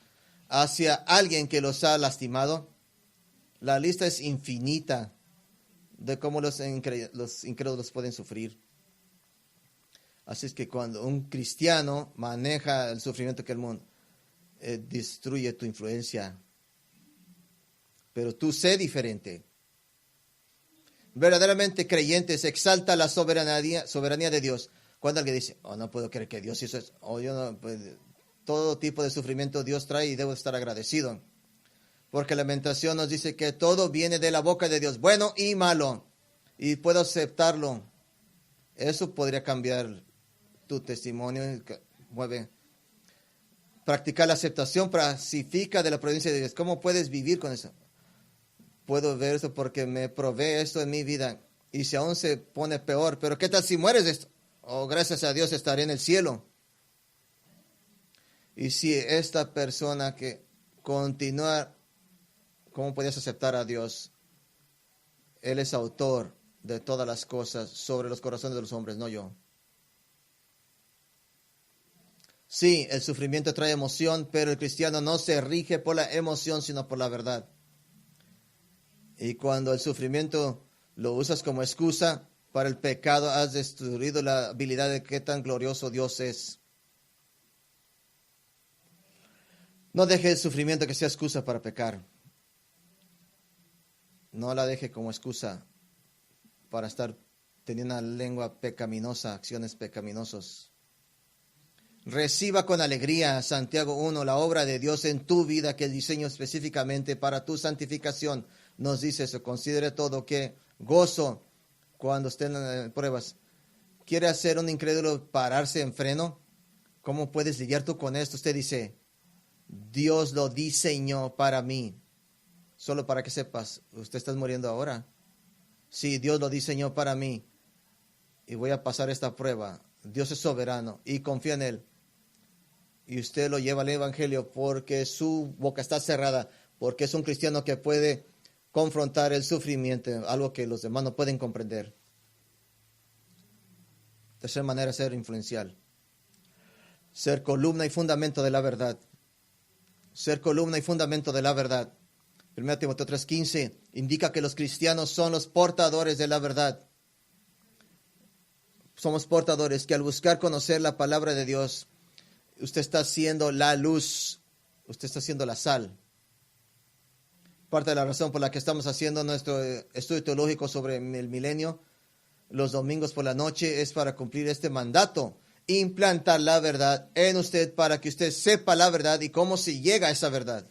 hacia alguien que los ha lastimado. La lista es infinita de cómo los incrédulos pueden sufrir. Así es que cuando un cristiano maneja el sufrimiento que el mundo destruye tu influencia. Pero tú sé diferente. Verdaderamente creyentes exalta la soberanía de Dios. Cuando alguien dice, no puedo creer que Dios hizo eso, yo no, pues, todo tipo de sufrimiento Dios trae y debo estar agradecido. Porque la Lamentación nos dice que todo viene de la boca de Dios, bueno y malo, y puedo aceptarlo. Eso podría cambiar tu testimonio. Practicar la aceptación pacifica de la providencia de Dios. ¿Cómo puedes vivir con eso? Puedo ver esto porque me provee esto en mi vida. Y si aún se pone peor, pero ¿qué tal si mueres de esto? Gracias a Dios estaré en el cielo. Y si esta persona que continúa, ¿cómo podías aceptar a Dios? Él es autor de todas las cosas sobre los corazones de los hombres, no yo. Sí, el sufrimiento trae emoción, pero el cristiano no se rige por la emoción, sino por la verdad. Y cuando el sufrimiento lo usas como excusa para el pecado, has destruido la habilidad de qué tan glorioso Dios es. No deje el sufrimiento que sea excusa para pecar. No la deje como excusa para estar teniendo una lengua pecaminosa, acciones pecaminosas. Reciba con alegría, Santiago 1, la obra de Dios en tu vida que el diseño específicamente para tu santificación. Nos dice eso, considere todo que gozo cuando estén en pruebas. ¿Quiere hacer un incrédulo pararse en freno? ¿Cómo puedes lidiar tú con esto? Usted dice, Dios lo diseñó para mí. Solo para que sepas, usted está muriendo ahora. Sí, Dios lo diseñó para mí y voy a pasar esta prueba. Dios es soberano y confía en Él. Y usted lo lleva al Evangelio porque su boca está cerrada, porque es un cristiano que puede confrontar el sufrimiento, algo que los demás no pueden comprender. Tercera manera de ser influencial. Ser columna y fundamento de la verdad. Ser columna y fundamento de la verdad. 1 Timoteo 3:15 indica que los cristianos son los portadores de la verdad. Somos portadores que al buscar conocer la palabra de Dios, usted está siendo la luz, usted está siendo la sal. Parte de la razón por la que estamos haciendo nuestro estudio teológico sobre el milenio los domingos por la noche es para cumplir este mandato, implantar la verdad en usted para que usted sepa la verdad y cómo se llega a esa verdad.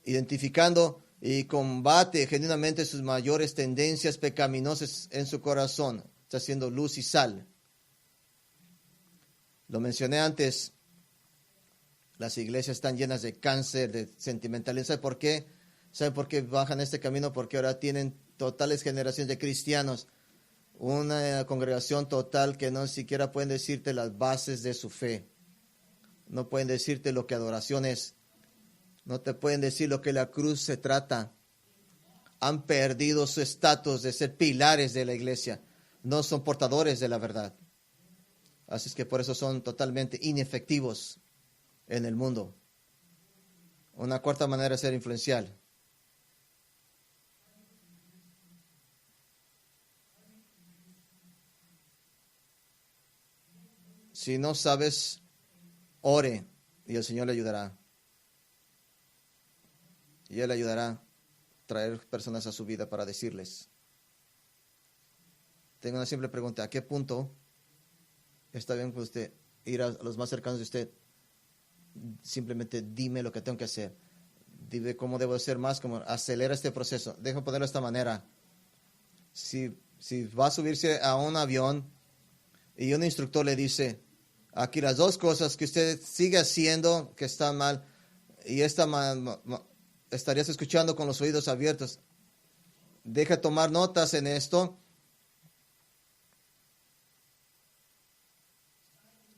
Identificando y combate genuinamente sus mayores tendencias pecaminosas en su corazón. Está haciendo luz y sal. Lo mencioné antes, las iglesias están llenas de cáncer, de sentimentalismo. ¿Sabe por qué? ¿Sabe por qué bajan este camino? Porque ahora tienen totales generaciones de cristianos, una congregación total que no siquiera pueden decirte las bases de su fe. No pueden decirte lo que adoración es. No te pueden decir lo que la cruz se trata. Han perdido su estatus de ser pilares de la iglesia. No son portadores de la verdad. Así es que por eso son totalmente inefectivos en el mundo. Una cuarta manera de ser influencial. Si no sabes, ore y el Señor le ayudará. Y Él le ayudará a traer personas a su vida para decirles. Tengo una simple pregunta. ¿A qué punto está bien con usted ir a los más cercanos de usted? Simplemente dime lo que tengo que hacer. Dime cómo debo hacer más, como acelera este proceso. Déjame ponerlo de esta manera. Si va a subirse a un avión y un instructor le dice, aquí las dos cosas que usted sigue haciendo que están mal, y estarías escuchando con los oídos abiertos. Deja tomar notas en esto.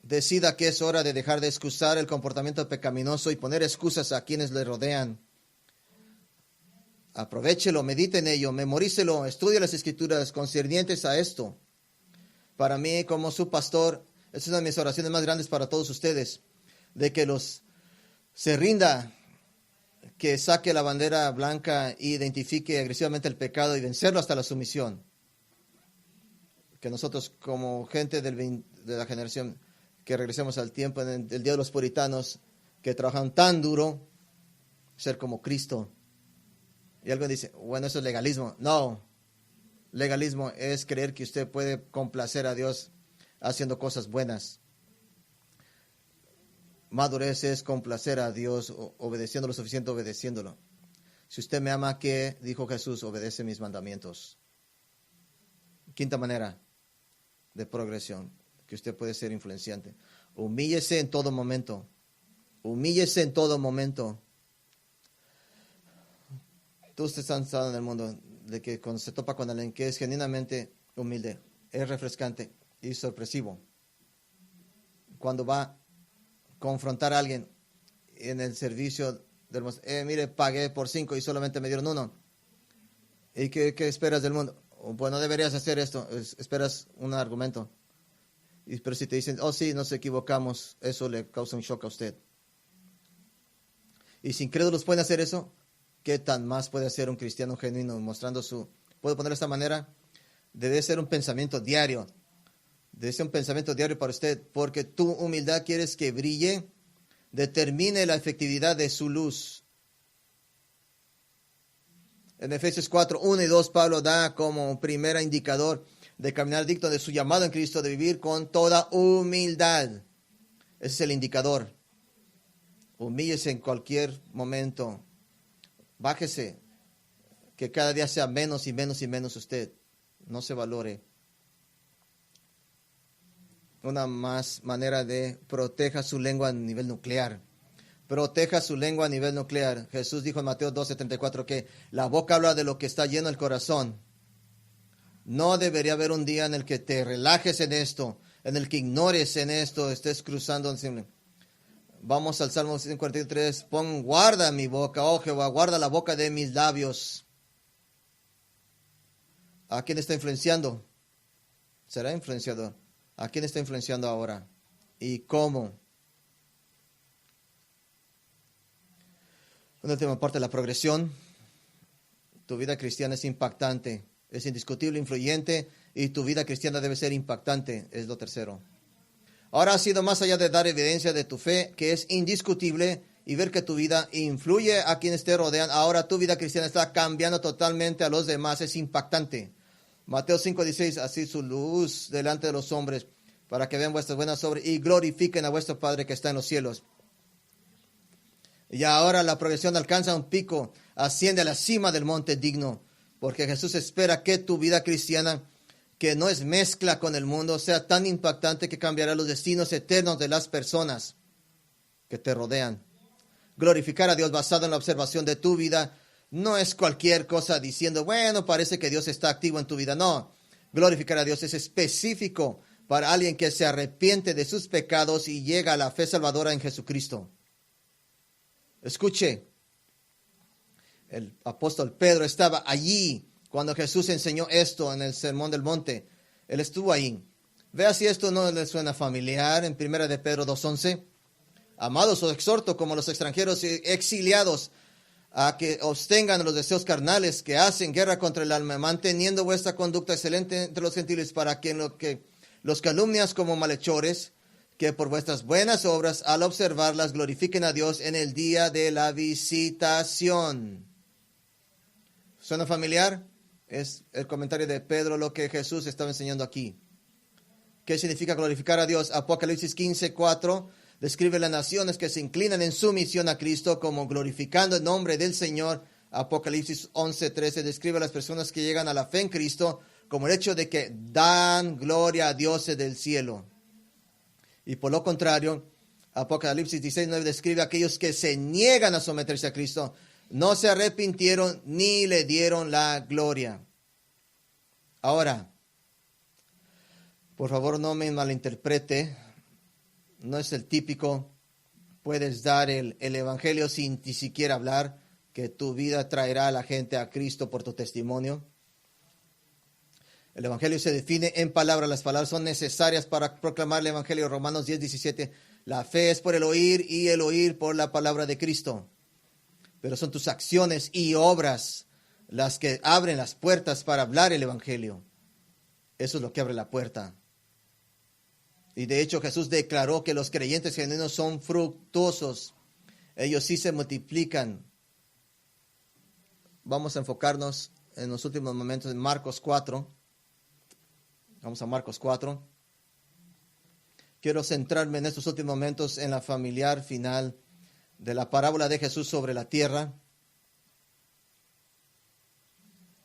Decida que es hora de dejar de excusar el comportamiento pecaminoso y poner excusas a quienes le rodean. Aprovéchelo, medite en ello, memorícelo, estudie las escrituras concernientes a esto. Para mí, como su pastor, es una de mis oraciones más grandes para todos ustedes, de que se rinda, que saque la bandera blanca e identifique agresivamente el pecado y vencerlo hasta la sumisión. Que nosotros, como gente de la generación, que regresemos al tiempo en el día de los puritanos, que trabajan tan duro, ser como Cristo. Y alguien dice, bueno, eso es legalismo. No, legalismo es creer que usted puede complacer a Dios haciendo cosas buenas. Madurez es complacer a Dios obedeciendo lo suficiente, obedeciéndolo. Si usted me ama, ¿qué dijo Jesús? Obedece mis mandamientos. Quinta manera de progresión, que usted puede ser influenciante. Humíllese en todo momento. Humíllese en todo momento. Todos están en el mundo de que cuando se topa con alguien que es genuinamente humilde, es refrescante y sorpresivo. Cuando va confrontar a alguien en el servicio del mire, pagué por 5 y solamente me dieron 1. ¿Y qué esperas del mundo? Pues no deberías hacer esto. Esperas un argumento. Pero si te dicen, oh sí, nos equivocamos, eso le causa un shock a usted. Y si incrédulos pueden hacer eso, ¿qué tan más puede hacer un cristiano genuino mostrando su... ¿Puedo ponerlo de esta manera? Debe ser un pensamiento diario. Debe ser un pensamiento diario para usted, porque tu humildad quieres que brille, determine la efectividad de su luz. En Efesios 4, 1 y 2, Pablo da como primer indicador de caminar digno de su llamado en Cristo, de vivir con toda humildad. Ese es el indicador. Humíllese en cualquier momento. Bájese. Que cada día sea menos y menos y menos usted. No se valore. Una más manera de proteja su lengua a nivel nuclear. Proteja su lengua a nivel nuclear. Jesús dijo en Mateo 12:34 que la boca habla de lo que está lleno el corazón. No debería haber un día en el que te relajes en esto, en el que ignores en esto, estés cruzando. Vamos al Salmo 143. Pon guarda mi boca, oh Jehová, guarda la boca de mis labios. ¿A quién está influenciando? Será influenciador. ¿A quién está influenciando ahora? ¿Y cómo? Una última parte de la progresión. Tu vida cristiana es impactante, es indiscutible, influyente, y tu vida cristiana debe ser impactante, es lo tercero. Ahora ha sido más allá de dar evidencia de tu fe, que es indiscutible, y ver que tu vida influye a quienes te rodean. Ahora tu vida cristiana está cambiando totalmente a los demás, es impactante. Mateo 5:16, así su luz delante de los hombres, para que vean vuestras buenas obras y glorifiquen a vuestro Padre que está en los cielos. Y ahora la progresión alcanza un pico, asciende a la cima del monte digno, porque Jesús espera que tu vida cristiana, que no es mezcla con el mundo, sea tan impactante que cambiará los destinos eternos de las personas que te rodean. Glorificar a Dios basado en la observación de tu vida no es cualquier cosa diciendo, bueno, parece que Dios está activo en tu vida. No, glorificar a Dios es específico para alguien que se arrepiente de sus pecados y llega a la fe salvadora en Jesucristo. Escuche, el apóstol Pedro estaba allí cuando Jesús enseñó esto en el Sermón del Monte. Él estuvo ahí. Vea si esto no le suena familiar en 1 de Pedro 2:11. Amados, os exhorto como los extranjeros y exiliados a que abstengan los deseos carnales que hacen guerra contra el alma, manteniendo vuestra conducta excelente entre los gentiles, para que los calumnias como malhechores, que por vuestras buenas obras, al observarlas, glorifiquen a Dios en el día de la visitación. ¿Suena familiar? Es el comentario de Pedro lo que Jesús estaba enseñando aquí. ¿Qué significa glorificar a Dios? Apocalipsis 15:4 describe las naciones que se inclinan en sumisión a Cristo como glorificando el nombre del Señor. Apocalipsis 11:13 describe a las personas que llegan a la fe en Cristo como el hecho de que dan gloria a Dios del cielo. Y por lo contrario, Apocalipsis 16:9 describe a aquellos que se niegan a someterse a Cristo, no se arrepintieron ni le dieron la gloria. Ahora, por favor no me malinterprete, no es el típico, puedes dar el evangelio sin ni siquiera hablar, que tu vida traerá a la gente a Cristo por tu testimonio. El evangelio se define en palabras. Las palabras son necesarias para proclamar el evangelio. Romanos 10:17. La fe es por el oír y el oír por la palabra de Cristo. Pero son tus acciones y obras las que abren las puertas para hablar el evangelio. Eso es lo que abre la puerta. Y de hecho Jesús declaró que los creyentes genuinos son fructuosos. Ellos sí se multiplican. Vamos a enfocarnos en los últimos momentos en Marcos 4. Vamos a Marcos 4. Quiero centrarme en estos últimos momentos en la familiar final de la parábola de Jesús sobre la tierra.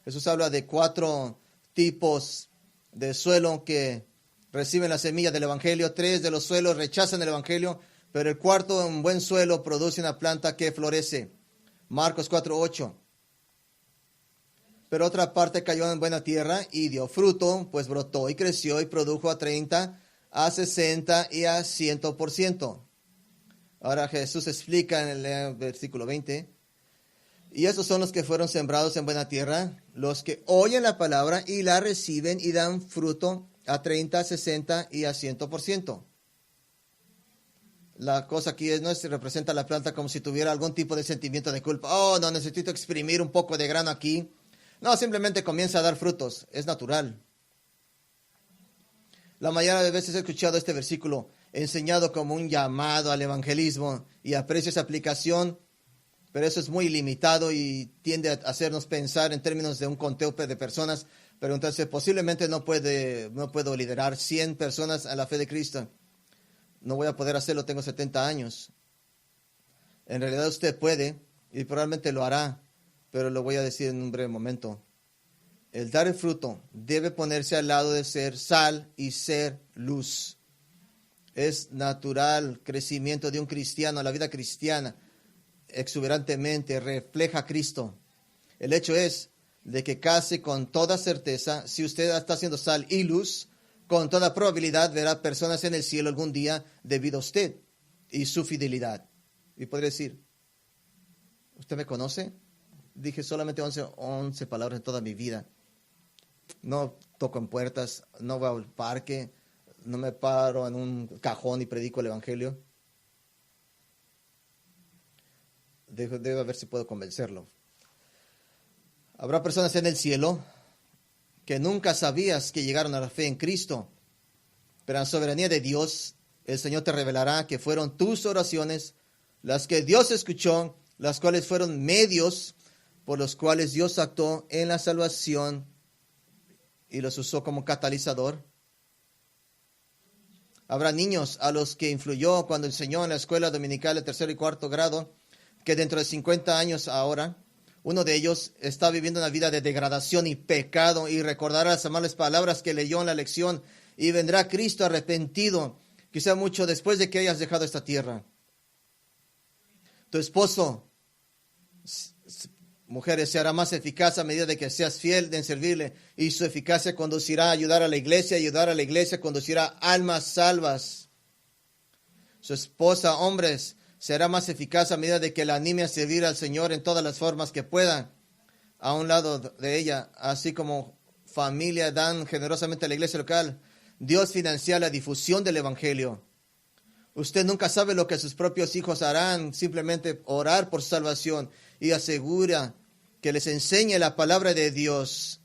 Jesús habla de 4 tipos de suelo que reciben la semilla del evangelio. 3 de los suelos rechazan el evangelio, pero el cuarto, un buen suelo, produce una planta que florece. Marcos 4:8. Pero otra parte cayó en buena tierra y dio fruto, pues brotó y creció y produjo a 30, a 60 y a 100%. Ahora Jesús explica en el versículo 20. Y estos son los que fueron sembrados en buena tierra, los que oyen la palabra y la reciben y dan fruto a 30, 60 y a 100%. La cosa aquí no es representa la planta como si tuviera algún tipo de sentimiento de culpa. Oh, no, necesito exprimir un poco de grano aquí. No, simplemente comienza a dar frutos. Es natural. La mayoría de veces he escuchado este versículo enseñado como un llamado al evangelismo y aprecio esa aplicación, pero eso es muy limitado y tiende a hacernos pensar en términos de un conteo de personas. Pero entonces posiblemente no puedo liderar 100 personas a la fe de Cristo. No voy a poder hacerlo, tengo 70 años. En realidad usted puede y probablemente lo hará, pero lo voy a decir en un breve momento. El dar el fruto debe ponerse al lado de ser sal y ser luz. Es natural crecimiento de un cristiano, la vida cristiana exuberantemente refleja a Cristo. El hecho es de que casi con toda certeza, si usted está haciendo sal y luz, con toda probabilidad verá personas en el cielo algún día debido a usted y su fidelidad. Y podría decir, ¿usted me conoce? Dije solamente 11 palabras en toda mi vida. No toco en puertas, no voy al parque, no me paro en un cajón y predico el evangelio. Debe ver si puedo convencerlo. Habrá personas en el cielo que nunca sabías que llegaron a la fe en Cristo, pero en la soberanía de Dios, el Señor te revelará que fueron tus oraciones, las que Dios escuchó, las cuales fueron medios por los cuales Dios actuó en la salvación y los usó como catalizador. Habrá niños a los que influyó cuando enseñó en la escuela dominical de tercer y cuarto grado, que dentro de 50 años ahora, uno de ellos está viviendo una vida de degradación y pecado y recordará las amables palabras que leyó en la lección y vendrá Cristo arrepentido, quizá mucho después de que hayas dejado esta tierra. Tu esposo, mujeres, se hará más eficaz a medida de que seas fiel en servirle y su eficacia conducirá a ayudar a la iglesia conducirá almas salvas. Su esposa, hombres, será más eficaz a medida de que la anime a servir al Señor en todas las formas que pueda a un lado de ella, así como familia dan generosamente a la iglesia local. Dios financia la difusión del evangelio. Usted nunca sabe lo que sus propios hijos harán, simplemente orar por su salvación y asegura que les enseñe la palabra de Dios.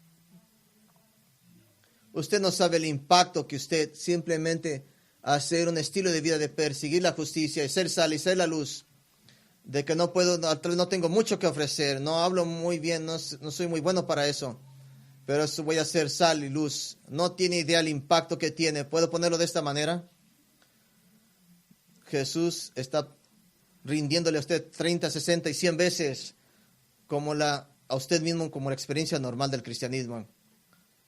Usted no sabe el impacto que usted simplemente hacer un estilo de vida de perseguir la justicia y ser sal y ser la luz, de que no tengo mucho que ofrecer, no hablo muy bien, no soy muy bueno para eso, pero voy a ser sal y luz. No tiene idea el impacto que tiene. ¿Puedo ponerlo de esta manera? Jesús está rindiéndole a usted 30, 60 y 100 veces a usted mismo como la experiencia normal del cristianismo.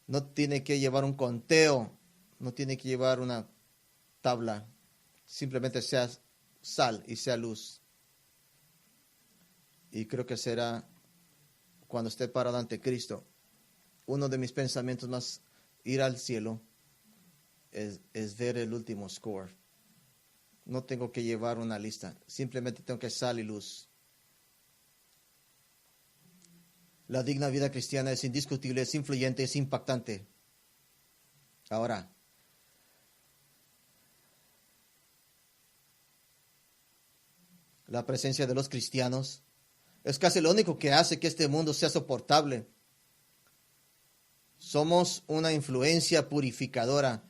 No tiene que llevar un conteo, no tiene que llevar una tabla, simplemente sea sal y sea luz. Y creo que será cuando esté parado ante Cristo. Uno de mis pensamientos más ir al cielo es ver el último score. No tengo que llevar una lista, simplemente tengo que sal y luz. La digna vida cristiana es indiscutible, es influyente, es impactante. Ahora, la presencia de los cristianos es casi lo único que hace que este mundo sea soportable. Somos una influencia purificadora,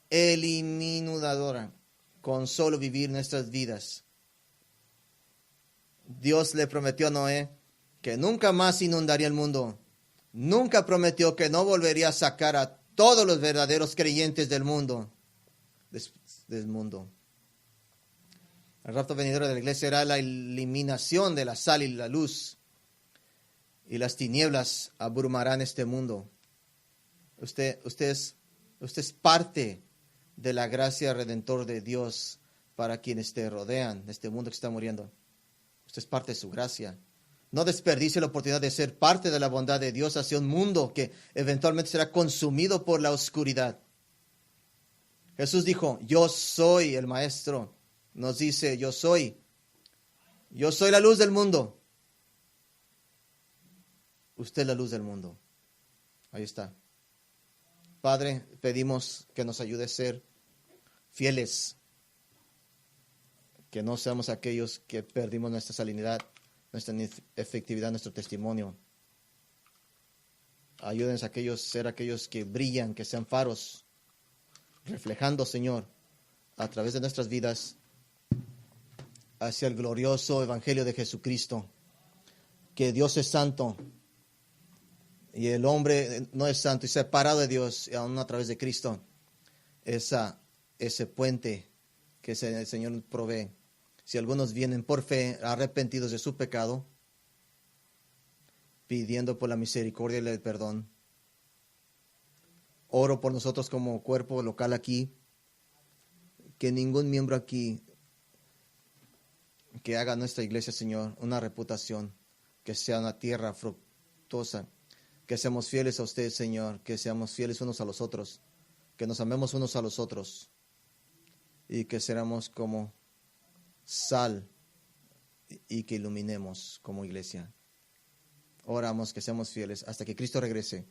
eliminadora, con solo vivir nuestras vidas. Dios le prometió a Noé que nunca más inundaría el mundo. Nunca prometió que no volvería a sacar a todos los verdaderos creyentes del mundo. Del mundo. El rapto venidero de la iglesia será la eliminación de la sal y la luz. Y las tinieblas abrumarán este mundo. Usted es parte de la gracia redentor de Dios para quienes te rodean, este mundo que está muriendo. Usted es parte de su gracia. No desperdicie la oportunidad de ser parte de la bondad de Dios hacia un mundo que eventualmente será consumido por la oscuridad. Jesús dijo, yo soy el Maestro. Nos dice, yo soy Yo soy la luz del mundo. Usted es la luz del mundo. Ahí está. Padre, pedimos que nos ayude a ser fieles, que no seamos aquellos que perdimos nuestra salinidad, nuestra efectividad, nuestro testimonio. Ayúdenos a ser aquellos que brillan, que sean faros, reflejando, Señor, a través de nuestras vidas, hacia el glorioso evangelio de Jesucristo, que Dios es santo y el hombre no es santo y separado de Dios, y aún a través de Cristo, ese puente que el Señor nos provee. Si algunos vienen por fe, arrepentidos de su pecado, pidiendo por la misericordia y el perdón, oro por nosotros como cuerpo local aquí, que ningún miembro aquí que haga nuestra iglesia, Señor, una reputación, que sea una tierra fructuosa, que seamos fieles a usted, Señor, que seamos fieles unos a los otros, que nos amemos unos a los otros y que seamos como sal y que iluminemos como iglesia. Oramos que seamos fieles hasta que Cristo regrese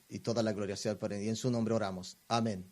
y toda la gloria sea para Él. Y en su nombre oramos. Amén.